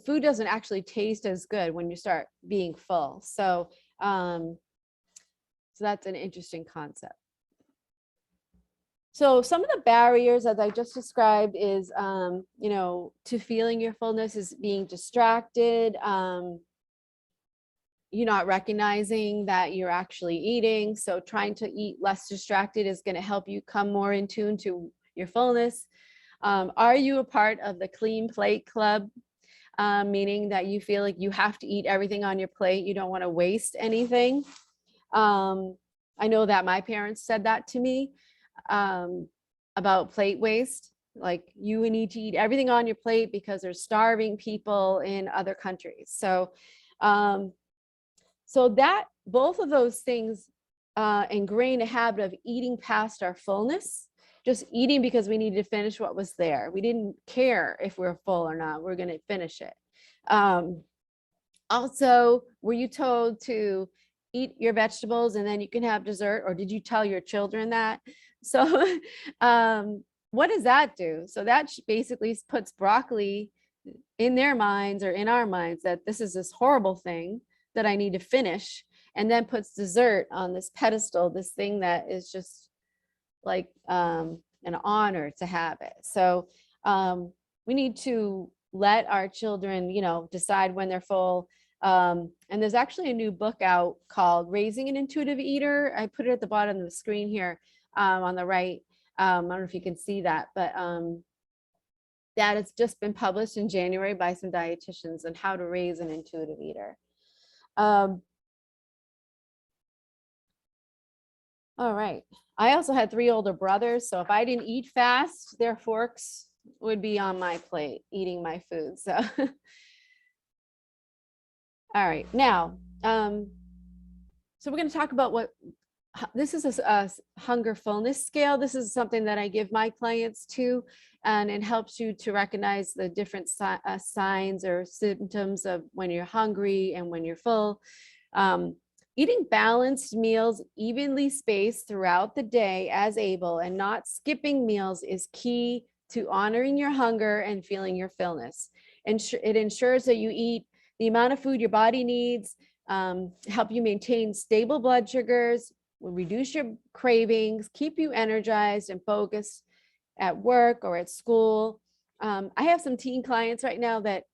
food doesn't actually taste as good when you start being full. So that's an interesting concept. So some of the barriers, as I just described, is, to feeling your fullness is being distracted. You're not recognizing that you're actually eating. So trying to eat less distracted is going to help you come more in tune to your fullness. Are you a part of the Clean Plate Club? Meaning that you feel like you have to eat everything on your plate. You don't want to waste anything. I know that my parents said that to me about plate waste. Like, you need to eat everything on your plate because there's starving people in other countries. So that both of those things ingrain a habit of eating past our fullness, just eating because we needed to finish what was there. We didn't care if we're full or not. We're going to finish it. Also, were you told to eat your vegetables and then you can have dessert, or did you tell your children that? So what does that do? So that basically puts broccoli in their minds, or in our minds, that this is this horrible thing that I need to finish, and then puts dessert on this pedestal, this thing that is just like an honor to have it. So we need to let our children, decide when they're full. And there's actually a new book out called Raising an Intuitive Eater. I put it at the bottom of the screen here on the right. I don't know if you can see that, but that has just been published in January by some dietitians on how to raise an intuitive eater. All right. I also had 3 older brothers, so if I didn't eat fast, their forks would be on my plate eating my food. So all right, now so we're going to talk about what this is, a hunger fullness scale. This is something that I give my clients too, and it helps you to recognize the different signs or symptoms of when you're hungry and when you're full. Eating balanced meals, evenly spaced throughout the day as able, and not skipping meals is key to honoring your hunger and feeling your fullness. And it ensures that you eat the amount of food your body needs, help you maintain stable blood sugars, will reduce your cravings, keep you energized and focused at work or at school. I have some teen clients right now that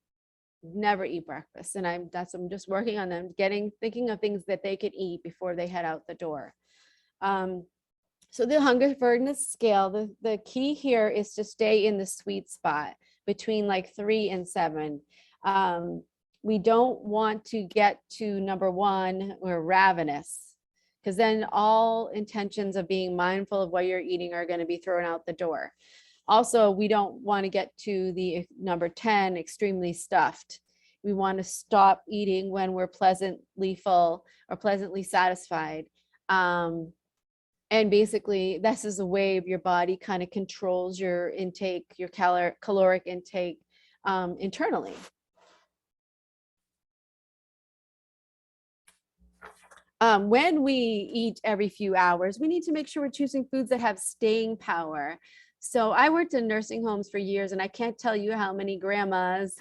never eat breakfast, and I'm just working on them, thinking of things that they could eat before they head out the door. So the hunger fullness scale, the key here is to stay in the sweet spot between like 3 and 7. We don't want to get to number 1, or ravenous, because then all intentions of being mindful of what you're eating are going to be thrown out the door. Also, we don't want to get to the number 10, extremely stuffed. We want to stop eating when we're pleasantly full or pleasantly satisfied. And basically, this is a way of your body kind of controls your intake, your caloric intake internally. When we eat every few hours, we need to make sure we're choosing foods that have staying power. So I worked in nursing homes for years, and I can't tell you how many grandmas,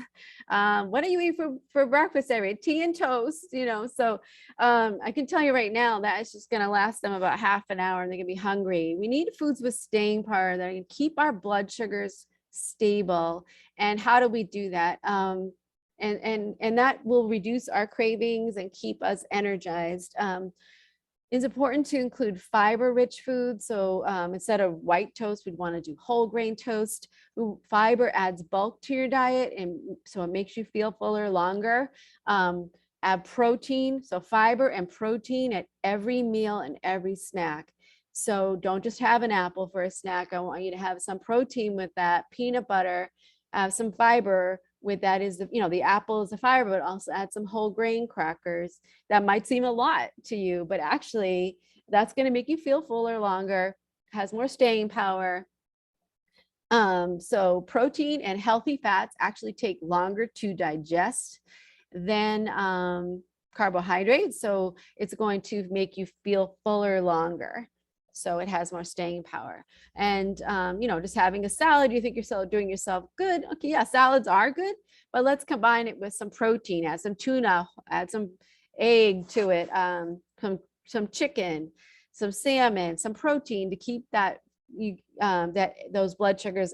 what do you eat for breakfast every day? Tea and toast, you know. So I can tell you right now that it's just going to last them about half an hour and they're going to be hungry. We need foods with staying power that can keep our blood sugars stable. And how do we do that? And that will reduce our cravings and keep us energized. It's important to include fiber-rich foods. So instead of white toast, we'd want to do whole grain toast. Fiber adds bulk to your diet, and so it makes you feel fuller longer. Add protein, so fiber and protein at every meal and every snack. So don't just have an apple for a snack. I want you to have some protein with that, peanut butter, some fiber with that is the, you know, the apple is the fiber, but also add some whole grain crackers. That might seem a lot to you, but actually that's going to make you feel fuller longer, has more staying power. So protein and healthy fats actually take longer to digest than carbohydrates. So it's going to make you feel fuller longer. So it has more staying power. And, you know, just having a salad, you think you're doing yourself good. Okay, yeah, salads are good, but let's combine it with some protein, add some tuna, add some egg to it, some chicken, some salmon, some protein to keep that those blood sugars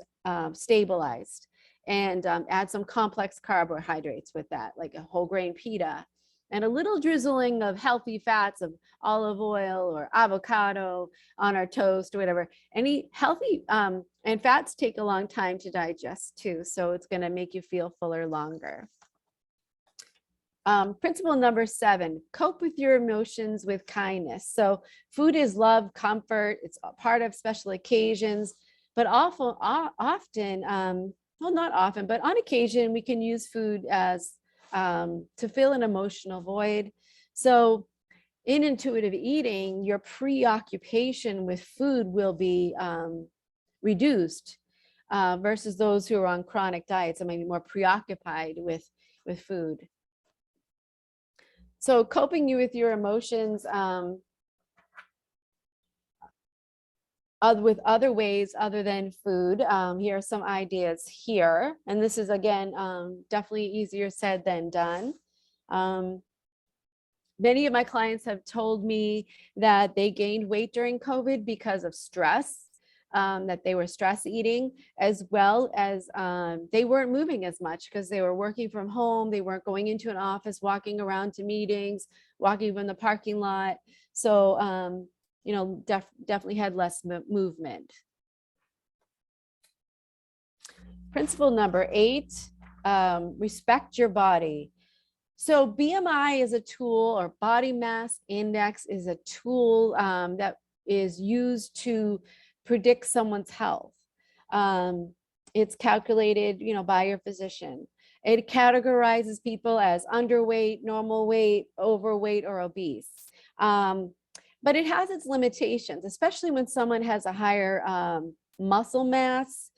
stabilized. And add some complex carbohydrates with that, like a whole grain pita, and a little drizzling of healthy fats of olive oil or avocado on our toast or whatever. Any healthy and fats take a long time to digest too. So it's going to make you feel fuller longer. Principle number 7, cope with your emotions with kindness. So food is love, comfort. It's a part of special occasions, but often, well, not often, but on occasion, we can use food as to fill an emotional void. So in intuitive eating, your preoccupation with food will be reduced versus those who are on chronic diets and maybe more preoccupied with food. So coping with your emotions with other ways other than food. Here are some ideas here. And this is, again, definitely easier said than done. Many of my clients have told me that they gained weight during COVID because of stress, that they were stress eating, as well as they weren't moving as much because they were working from home. They weren't going into an office, walking around to meetings, walking from the parking lot. So, you know, definitely had less movement. Principle number 8, respect your body. So BMI is a tool, or body mass index is a tool that is used to predict someone's health. It's calculated, you know, by your physician. It categorizes people as underweight, normal weight, overweight, or obese. But it has its limitations, especially when someone has a higher muscle mass,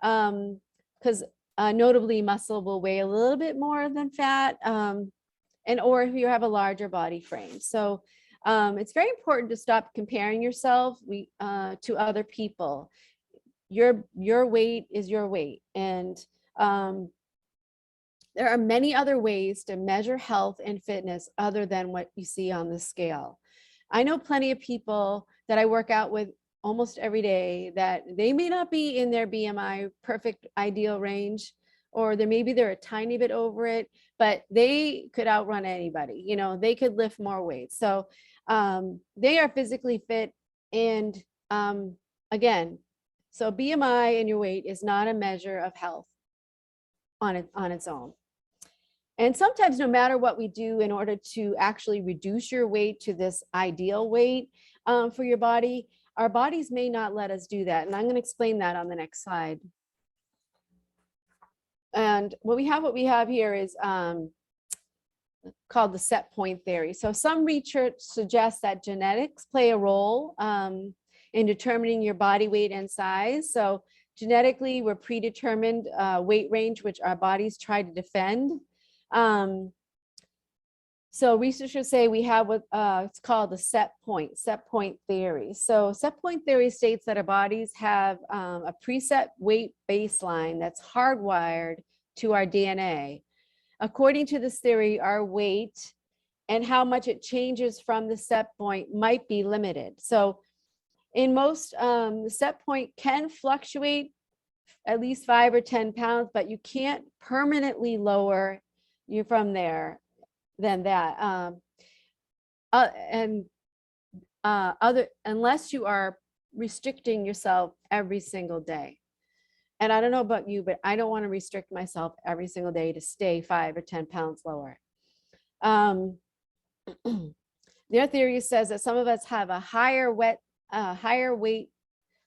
because notably muscle will weigh a little bit more than fat, or if you have a larger body frame. So it's very important to stop comparing yourself to other people. Your weight is your weight. And there are many other ways to measure health and fitness other than what you see on the scale. I know plenty of people that I work out with almost every day that they may not be in their BMI perfect ideal range, or maybe they're a tiny bit over it, but they could outrun anybody. You know, they could lift more weight. So they are physically fit. And again, so BMI and your weight is not a measure of health on its own. And sometimes, no matter what we do in order to actually reduce your weight to this ideal weight for your body, our bodies may not let us do that. And I'm going to explain that on the next slide. And what we have here is called the Setpoint Theory. So some research suggests that genetics play a role in determining your body weight and size. So genetically, we're predetermined weight range, which our bodies try to defend. So researchers say we have what it's called the Setpoint Theory. So Setpoint Theory states that our bodies have a preset weight baseline that's hardwired to our DNA. According to this theory, our weight and how much it changes from the set point might be limited. So in most, the set point can fluctuate at least 5 or 10 pounds, but you can't permanently lower you from there than that. Unless you are restricting yourself every single day. And I don't know about you, but I don't want to restrict myself every single day to stay 5 or 10 pounds lower. Their theory says that some of us have a higher weight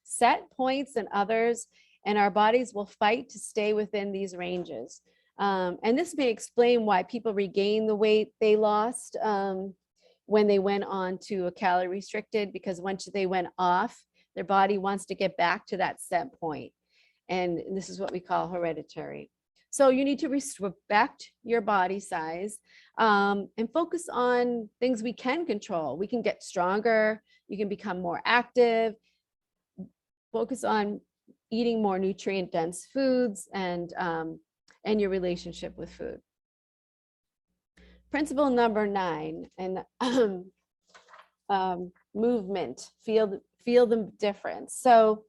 set points than others, and our bodies will fight to stay within these ranges. And this may explain why people regain the weight they lost when they went on to a calorie restricted, because once they went off, their body wants to get back to that set point. And this is what we call hereditary. So you need to respect your body size and focus on things we can control. We can get stronger. You can become more active. Focus on eating more nutrient dense foods and your relationship with food. Principle number 9, and movement, feel the difference. So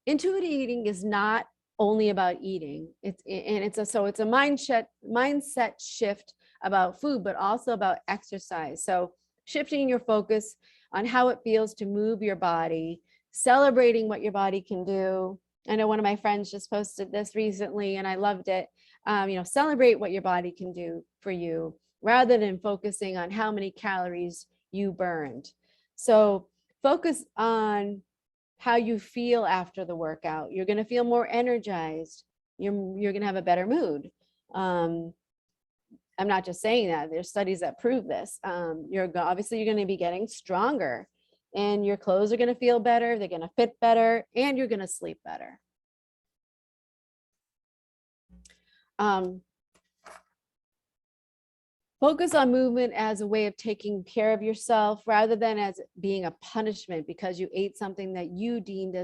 intuitive eating is not only about eating. It's a mindset shift about food, but also about exercise. So shifting your focus on how it feels to move your body, celebrating what your body can do. I know one of my friends just posted this recently and I loved it. Celebrate what your body can do for you rather than focusing on how many calories you burned. So focus on how you feel after the workout. You're going to feel more energized. You're going to have a better mood. I'm not just saying that. There's studies that prove this. Obviously you're going to be getting stronger, and your clothes are going to feel better. They're going to fit better, and you're going to sleep better. Focus on movement as a way of taking care of yourself rather than as being a punishment because you ate something that you deemed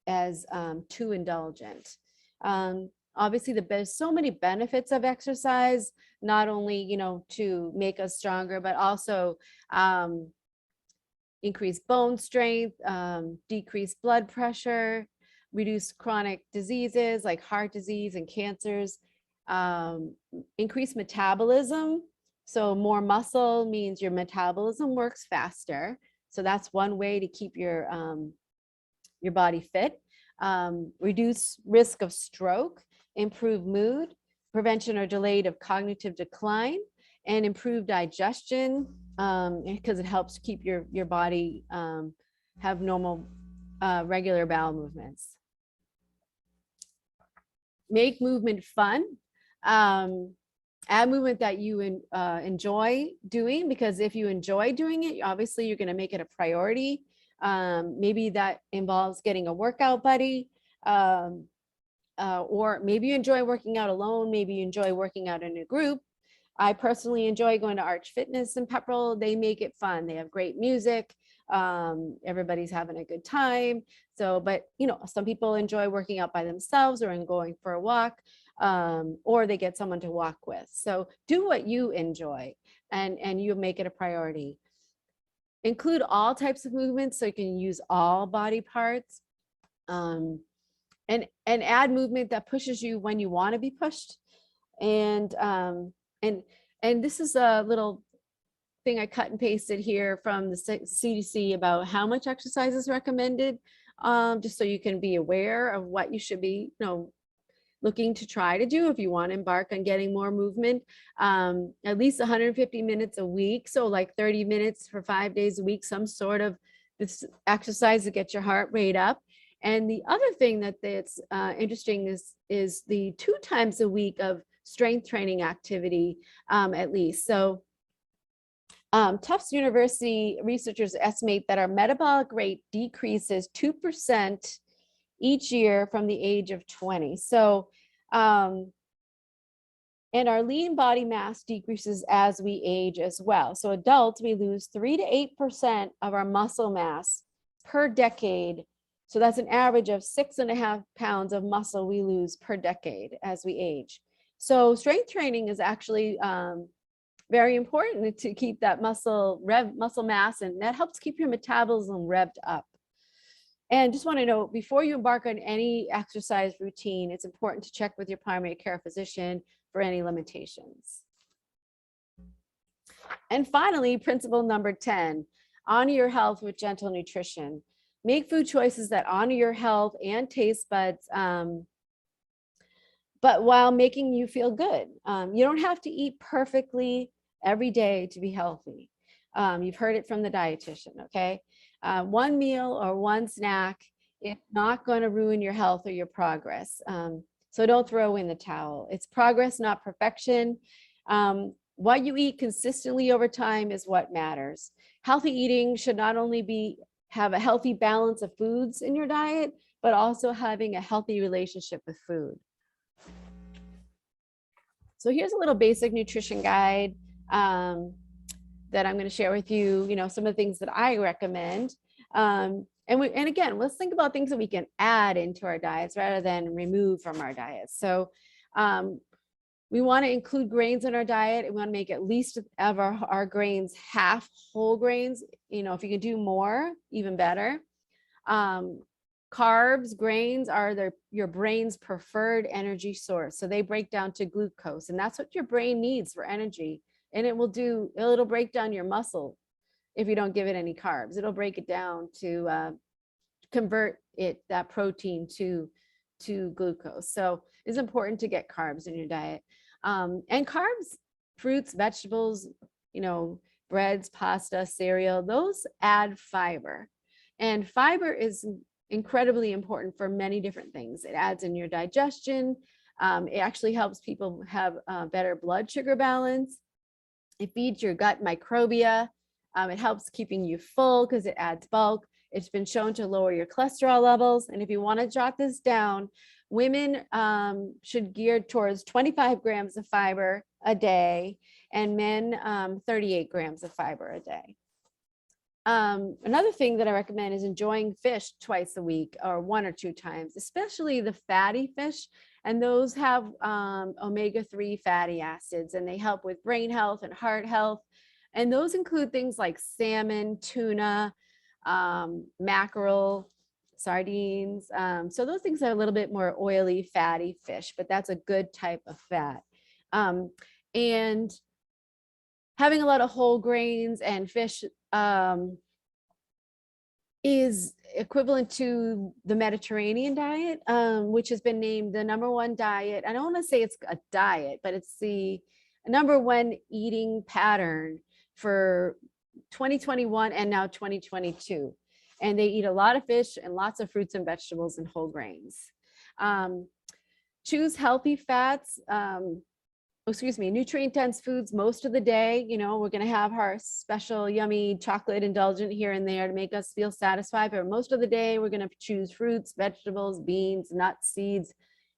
as too indulgent. Obviously, there's so many benefits of exercise, not only to make us stronger, but also increase bone strength, decrease blood pressure, reduce chronic diseases like heart disease and cancers, increase metabolism. So more muscle means your metabolism works faster. So that's one way to keep your body fit. Reduce risk of stroke, improve mood, prevention or delayed of cognitive decline, and improve digestion because it helps keep your body have normal regular bowel movements. Make movement fun. Add movement that you enjoy doing, because if you enjoy doing it, obviously you're going to make it a priority. Maybe that involves getting a workout buddy, or maybe you enjoy working out alone. Maybe you enjoy working out in a group. I personally enjoy going to Arch Fitness in Pepperell. They make it fun. They have great music. Everybody's having a good time. So, but some people enjoy working out by themselves or going for a walk. Or they get someone to walk with. So do what you enjoy and you make it a priority. Include all types of movements so you can use all body parts, and add movement that pushes you when you want to be pushed. And this is a little thing I cut and pasted here from the CDC about how much exercise is recommended, just so you can be aware of what you should be, looking to try to do if you want to embark on getting more movement. At least 150 minutes a week. So like 30 minutes for 5 days a week, some sort of this exercise to get your heart rate up. And the other thing that's interesting is the 2 times a week of strength training activity, at least. So Tufts University researchers estimate that our metabolic rate decreases 2% each year from the age of 20. So And our lean body mass decreases as we age as well. So adults, we lose 3 to 8% of our muscle mass per decade. So that's an average of 6.5 pounds of muscle we lose per decade as we age. So strength training is actually very important to keep that muscle mass, and that helps keep your metabolism revved up. And just want to know, before you embark on any exercise routine, it's important to check with your primary care physician for any limitations. And finally, principle number 10, honor your health with gentle nutrition. Make food choices that honor your health and taste buds, but while making you feel good. You don't have to eat perfectly every day to be healthy. You've heard it from the dietitian, okay? One meal or one snack is not going to ruin your health or your progress. So don't throw in the towel. It's progress, not perfection. What you eat consistently over time is what matters. Healthy eating should not only have a healthy balance of foods in your diet, but also having a healthy relationship with food. So here's a little basic nutrition guide that I'm going to share with you, some of the things that I recommend. And again, let's think about things that we can add into our diets rather than remove from our diets. So we want to include grains in our diet. We want to make at least of our grains half whole grains. If you can do more, even better. Carbs, grains are your brain's preferred energy source. So they break down to glucose, and that's what your brain needs for energy. And it'll break down your muscle if you don't give it any carbs. It'll break it down to convert that protein to glucose. So it's important to get carbs in your diet. And carbs, fruits, vegetables, breads, pasta, cereal, those add fiber. And fiber is incredibly important for many different things. It adds in your digestion. It actually helps people have better blood sugar balance. It feeds your gut microbia. It helps keeping you full because it adds bulk. It's been shown to lower your cholesterol levels. And if you want to jot this down, women should gear towards 25 grams of fiber a day, and men 38 grams of fiber a day. Another thing that I recommend is enjoying fish twice a week or 1 or 2 times, especially the fatty fish. And those have omega-3 fatty acids, and they help with brain health and heart health. And those include things like salmon, tuna, mackerel, sardines. So those things are a little bit more oily, fatty fish, but that's a good type of fat. And having a lot of whole grains and fish is equivalent to the Mediterranean diet, which has been named the #1 diet. I don't want to say it's a diet, but it's the #1 eating pattern for 2021 and now 2022. And they eat a lot of fish and lots of fruits and vegetables and whole grains. Choose healthy fats, nutrient-dense foods most of the day. We're going to have our special yummy chocolate indulgent here and there to make us feel satisfied, but most of the day we're going to choose fruits, vegetables, beans, nuts, seeds,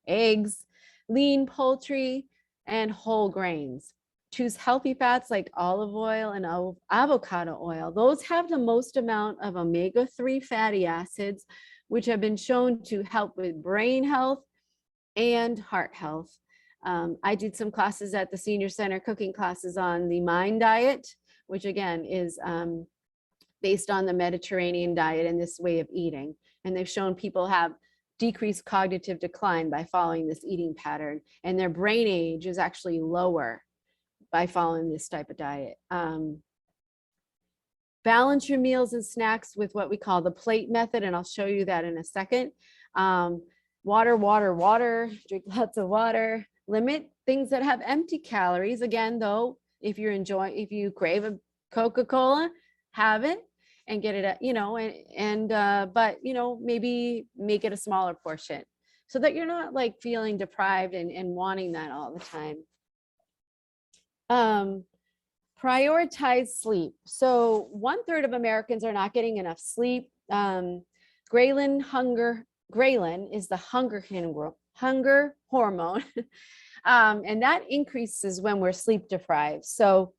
eggs, lean poultry, and whole grains. Choose healthy fats like olive oil and avocado oil. Those have the most amount of omega-3 fatty acids, which have been shown to help with brain health and heart health. I did some classes at the Senior Center, cooking classes on the Mind diet, which again is based on the Mediterranean diet and this way of eating. And they've shown people have decreased cognitive decline by following this eating pattern, and their brain age is actually lower by following this type of diet. Balance your meals and snacks with what we call the plate method, and I'll show you that in a second. Water, drink lots of water. Limit things that have empty calories. Again, though, if you crave a Coca-Cola, have it and get it, but maybe make it a smaller portion so that you're not like feeling deprived and wanting that all the time. Prioritize sleep. So 1/3 of Americans are not getting enough sleep. Ghrelin is the hunger hormone. And that increases when we're sleep deprived. So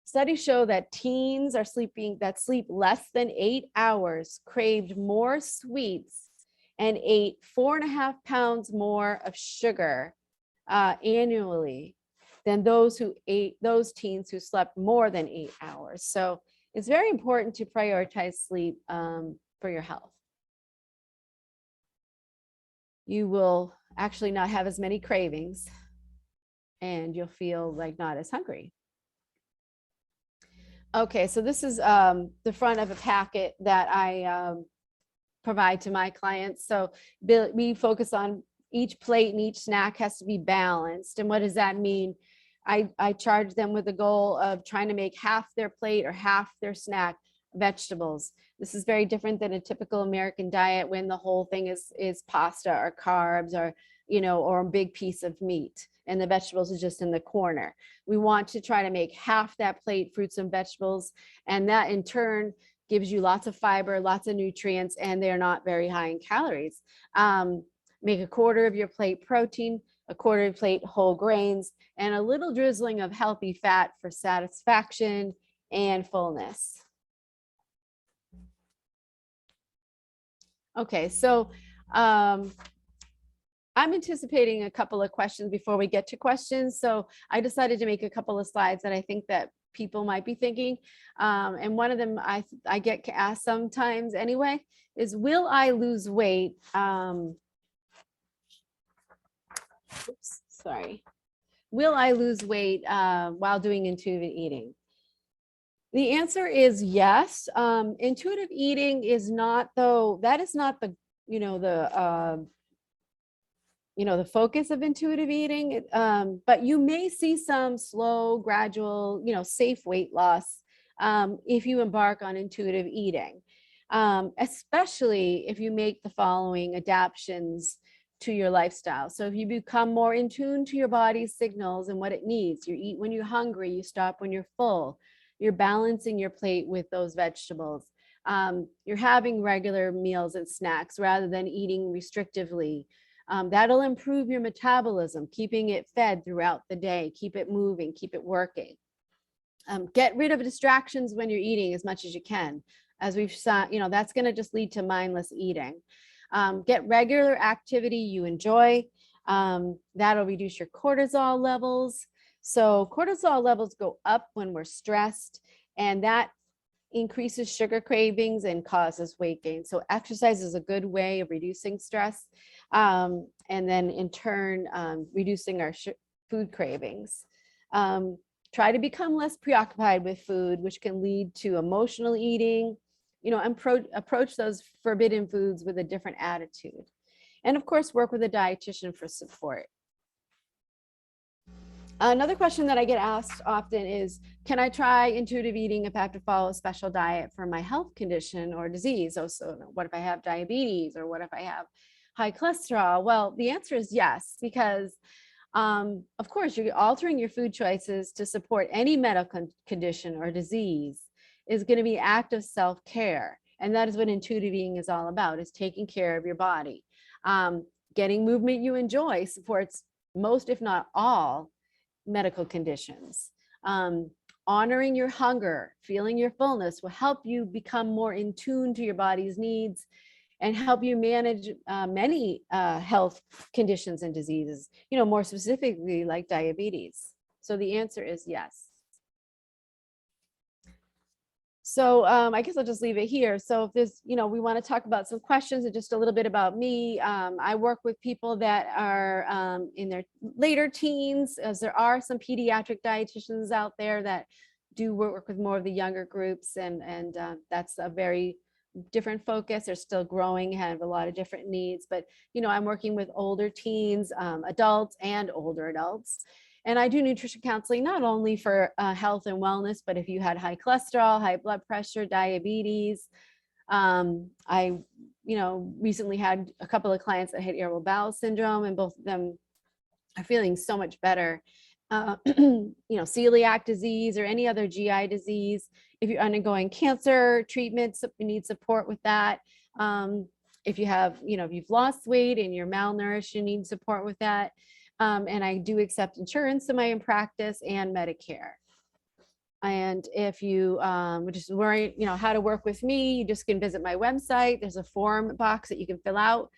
studies show that teens that sleep less than 8 hours craved more sweets and ate 4.5 pounds more of sugar annually than those teens who slept more than 8 hours. So it's very important to prioritize sleep for your health. You will actually not have as many cravings and you'll feel like not as hungry. Okay, so this is the front of a packet that I provide to my clients. So we focus on each plate and each snack has to be balanced. And what does that mean? I charge them with the goal of trying to make half their plate or half their snack vegetables. This is very different than a typical American diet when the whole thing is pasta or carbs or, or a big piece of meat and the vegetables is just in the corner. We want to try to make half that plate fruits and vegetables, and that in turn gives you lots of fiber, lots of nutrients, and they're not very high in calories. Make a quarter of your plate protein, a quarter of your plate whole grains, and a little drizzling of healthy fat for satisfaction and fullness. Okay, so I'm anticipating a couple of questions before we get to questions. So I decided to make a couple of slides that I think that people might be thinking. And one of them I get asked sometimes anyway, is will I lose weight? Will I lose weight while doing intuitive eating? The answer is yes. Intuitive eating is not, though, that is not the, the focus of intuitive eating, but you may see some slow, gradual, safe weight loss if you embark on intuitive eating, especially if you make the following adaptations to your lifestyle. So if you become more in tune to your body's signals and what it needs, you eat when you're hungry, you stop when you're full, you're balancing your plate with those vegetables. You're having regular meals and snacks rather than eating restrictively. That'll improve your metabolism, keeping it fed throughout the day, keep it moving, keep it working. Get rid of distractions when you're eating as much as you can. As we've saw, that's going to just lead to mindless eating. Get regular activity you enjoy. That'll reduce your cortisol levels. So cortisol levels go up when we're stressed, and that increases sugar cravings and causes weight gain. So exercise is a good way of reducing stress, and then in turn, reducing our food cravings. Try to become less preoccupied with food, which can lead to emotional eating, and approach those forbidden foods with a different attitude. And of course, work with a dietitian for support. Another question that I get asked often is, can I try intuitive eating if I have to follow a special diet for my health condition or disease? So what if I have diabetes, or what if I have high cholesterol? Well, the answer is yes, because of course, you're altering your food choices to support any medical condition or disease is going to be active self-care. And that is what intuitive eating is all about, is taking care of your body. Getting movement you enjoy supports most, if not all, medical conditions. Honoring your hunger, feeling your fullness will help you become more in tune to your body's needs and help you manage many health conditions and diseases, more specifically like diabetes. So the answer is yes. So I guess I'll just leave it here. So if there's, we want to talk about some questions and just a little bit about me. I work with people that are in their later teens, as there are some pediatric dietitians out there that do work with more of the younger groups. And that's a very different focus. They're still growing, have a lot of different needs. But, I'm working with older teens, adults and older adults. And I do nutrition counseling, not only for health and wellness, but if you had high cholesterol, high blood pressure, diabetes. I, recently had a couple of clients that had irritable bowel syndrome, and both of them are feeling so much better. Celiac disease or any other GI disease. If you're undergoing cancer treatments, you need support with that. if you have, if you've lost weight and you're malnourished, you need support with that. And I do accept insurance in my practice and Medicare. And if you just worry, how to work with me, you just can visit my website. There's a form box that you can fill out.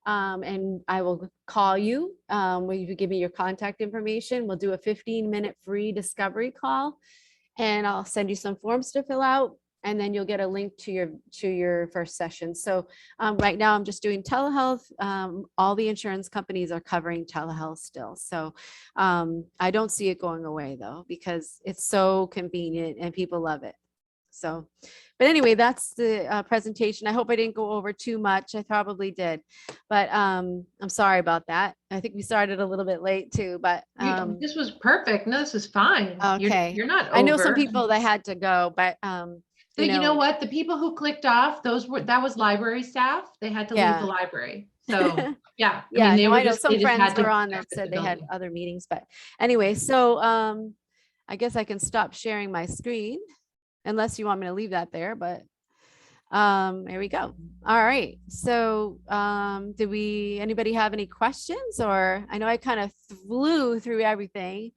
And I will call you when you give me your contact information. We'll do a 15-minute free discovery call, and I'll send you some forms to fill out, and then you'll get a link to your first session. So right now I'm just doing telehealth. All the insurance companies are covering telehealth still. So I don't see it going away though, because it's so convenient and people love it. So, but anyway, that's the presentation. I hope I didn't go over too much. I probably did, but I'm sorry about that. I think we started a little bit late too, but this was perfect. No, this is fine. okay. You're not over. I know some people that had to go, but you know what? The people who clicked off, that was library staff. They had to leave the library. So yeah. I know some friends were on that said they had other meetings, but anyway, so I guess I can stop sharing my screen unless you want me to leave that there, but there we go. All right. So anybody have any questions? Or I know I kind of flew through everything.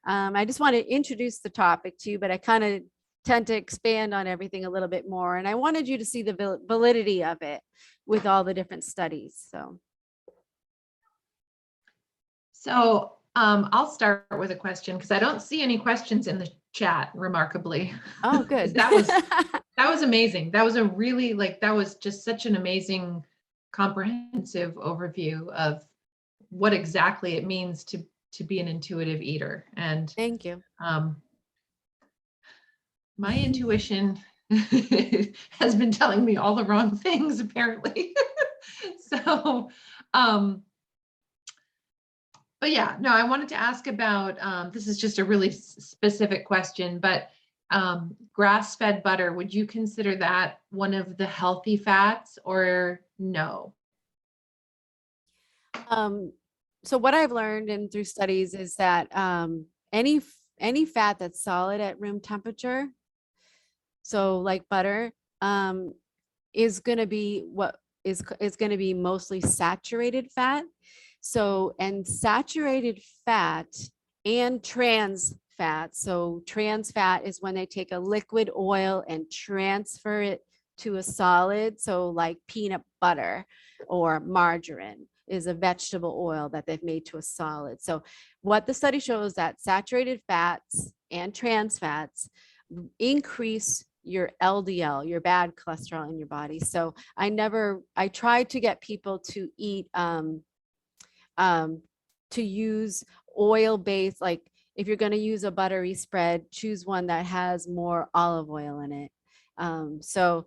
I just want to introduce the topic to you, but I kind of tend to expand on everything a little bit more. And I wanted you to see the validity of it with all the different studies. So I'll start with a question because I don't see any questions in the chat, remarkably. Oh, good. that was amazing. That was that was just such an amazing, comprehensive overview of what exactly it means to be an intuitive eater. And thank you. My intuition has been telling me all the wrong things, apparently. So, but yeah, no, I wanted to ask about, this is just a really specific question, but grass-fed butter, would you consider that one of the healthy fats or no? So what I've learned and through studies is that any fat that's solid at room temperature, so like butter, is going to be going to be mostly saturated fat. So, and saturated fat and trans fat. So trans fat is when they take a liquid oil and transfer it to a solid. So like peanut butter or margarine is a vegetable oil that they've made to a solid. So what the study shows that saturated fats and trans fats increase your LDL, your bad cholesterol in your body. So I try to get people to eat, to use oil-based, like if you're going to use a buttery spread, choose one that has more olive oil in it. So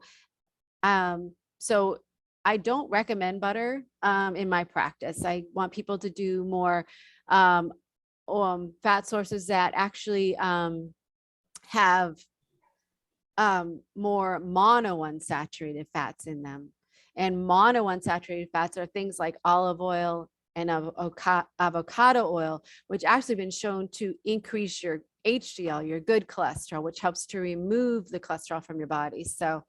I don't recommend butter in my practice. I want people to do more fat sources that actually have more monounsaturated fats in them. And monounsaturated fats are things like olive oil and avocado oil, which actually been shown to increase your HDL, your good cholesterol, which helps to remove the cholesterol from your body. So,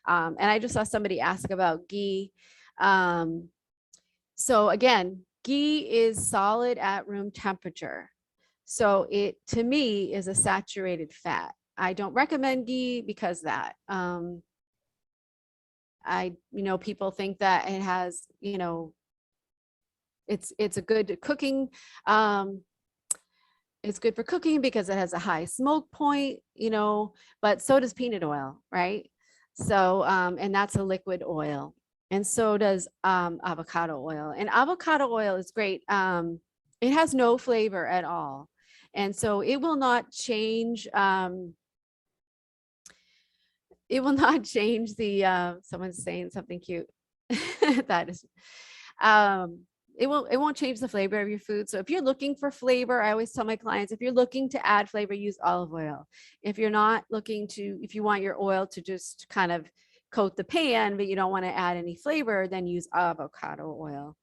and I just saw somebody ask about ghee. So again, ghee is solid at room temperature. So it, to me, is a saturated fat. I don't recommend ghee because that, people think that it has, it's a good cooking. It's good for cooking because it has a high smoke point, but so does peanut oil, right? So, and that's a liquid oil. And so does avocado oil. And avocado oil is great. It has no flavor at all. And so it will not change, it will not change the, someone's saying something cute. That is, it won't change the flavor of your food. So if you're looking for flavor, I always tell my clients, if you're looking to add flavor, use olive oil. If you're not looking to, if you want your oil to just kind of coat the pan, but you don't want to add any flavor, then use avocado oil.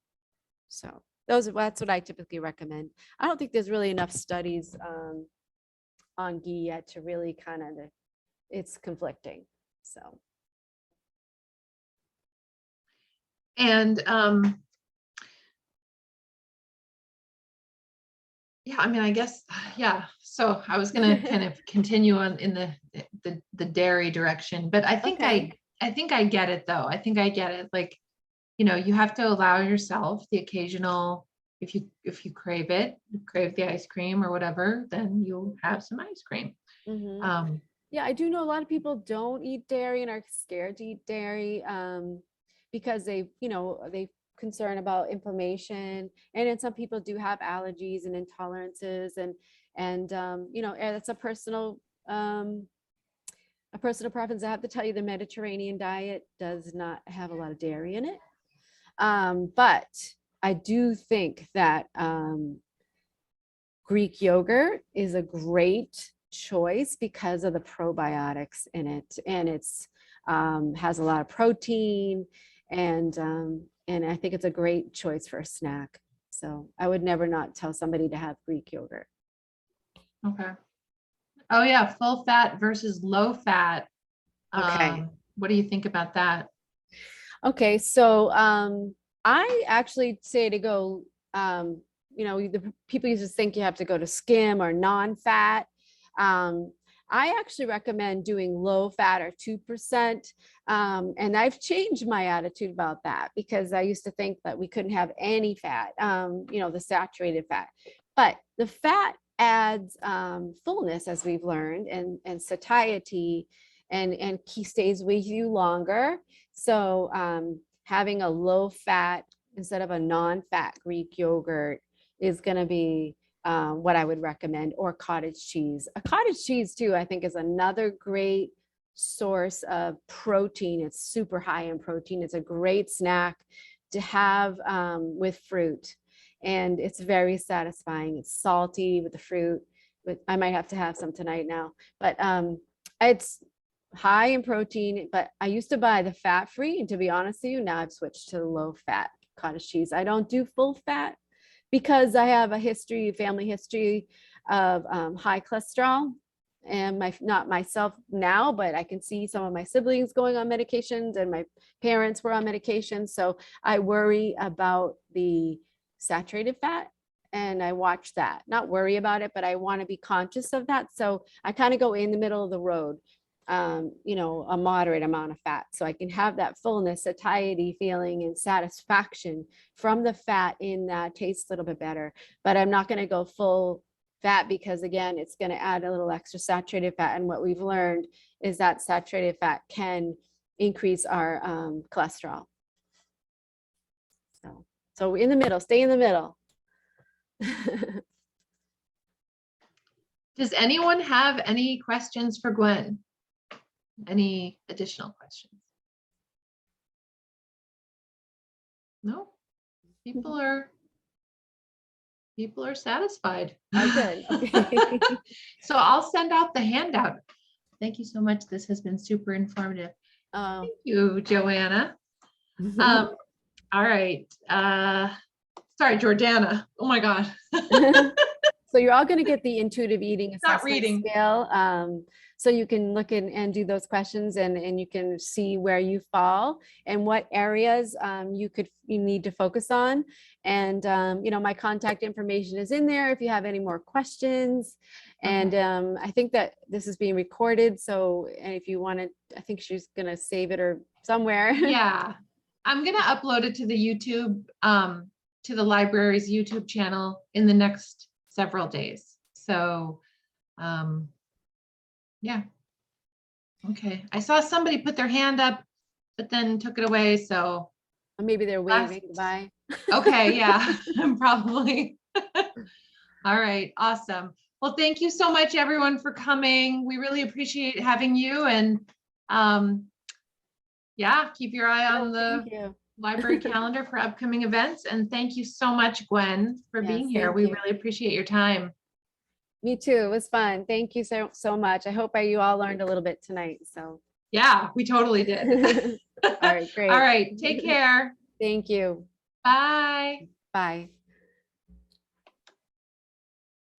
So that's what I typically recommend. I don't think there's really enough studies on ghee yet to really kind of, it's conflicting. So. And yeah, I mean, I guess, yeah. So I was gonna kind of continue on in the dairy direction, but I think Okay. I think I get it though. I think I get it. Like, you know, you have to allow yourself the occasional, if you crave it, crave the ice cream or whatever, then you'll have some ice cream. Mhm. Um, Yeah, I do know a lot of people don't eat dairy and are scared to eat dairy because they concern about inflammation, and then some people do have allergies and intolerances, and it's a personal preference. I have to tell you, the Mediterranean diet does not have a lot of dairy in it, but I do think that Greek yogurt is a great choice because of the probiotics in it, and it's has a lot of protein, and I think it's a great choice for a snack. So I would never not tell somebody to have Greek yogurt. okay. Oh yeah, full fat versus low fat. Okay. What do you think about that? Okay. So I actually say to go. The people used to think you have to go to skim or non-fat. I actually recommend doing low fat or 2%. And I've changed my attitude about that because I used to think that we couldn't have any fat, the saturated fat. But the fat adds fullness, as we've learned, and satiety, and stays with you longer. So having a low fat instead of a non-fat Greek yogurt is going to be what I would recommend, or cottage cheese. A cottage cheese too, I think, is another great source of protein. It's super high in protein. It's a great snack to have with fruit, and it's very satisfying. It's salty with the fruit. I might have to have some tonight now, but it's high in protein. But I used to buy the fat free, and to be honest with you, now I've switched to low fat cottage cheese. I don't do full fat because I have a family history of high cholesterol, and not myself now, but I can see some of my siblings going on medications, and my parents were on medications. So I worry about the saturated fat, and I watch that. Not worry about it, but I want to be conscious of that. So I kind of go in the middle of the road, a moderate amount of fat, so I can have that fullness, satiety feeling, and satisfaction from the fat in that tastes a little bit better. But I'm not going to go full fat because, again, it's going to add a little extra saturated fat. And what we've learned is that saturated fat can increase our cholesterol. So in the middle, stay in the middle. Does anyone have any questions for Gwen? Any additional questions? No? People are satisfied. Oh, good. Okay. So I'll send out the handout. Thank you so much. This has been super informative. Oh. Thank you, Joanna. All right. Sorry, Jordana. Oh my God. So you're all going to get the intuitive eating assessment scale. So you can look in and do those questions, and you can see where you fall and what areas you need to focus on. And, my contact information is in there if you have any more questions. And I think that this is being recorded. So if you want to, I think she's going to save it or somewhere. Yeah, I'm going to upload it to the YouTube, to the library's YouTube channel in the next several days. So, yeah. Okay. I saw somebody put their hand up, but then took it away. So maybe they're waving goodbye. Okay. Yeah, probably. All right. Awesome. Well, thank you so much, everyone, for coming. We really appreciate having you. And yeah, keep your eye on the library calendar for upcoming events. And thank you so much, Gwen, for being here. We really appreciate your time. Me too. It was fun. Thank you so much. I hope you all learned a little bit tonight. So yeah, we totally did. All right, great. All right. Take care. Thank you. Bye. Bye.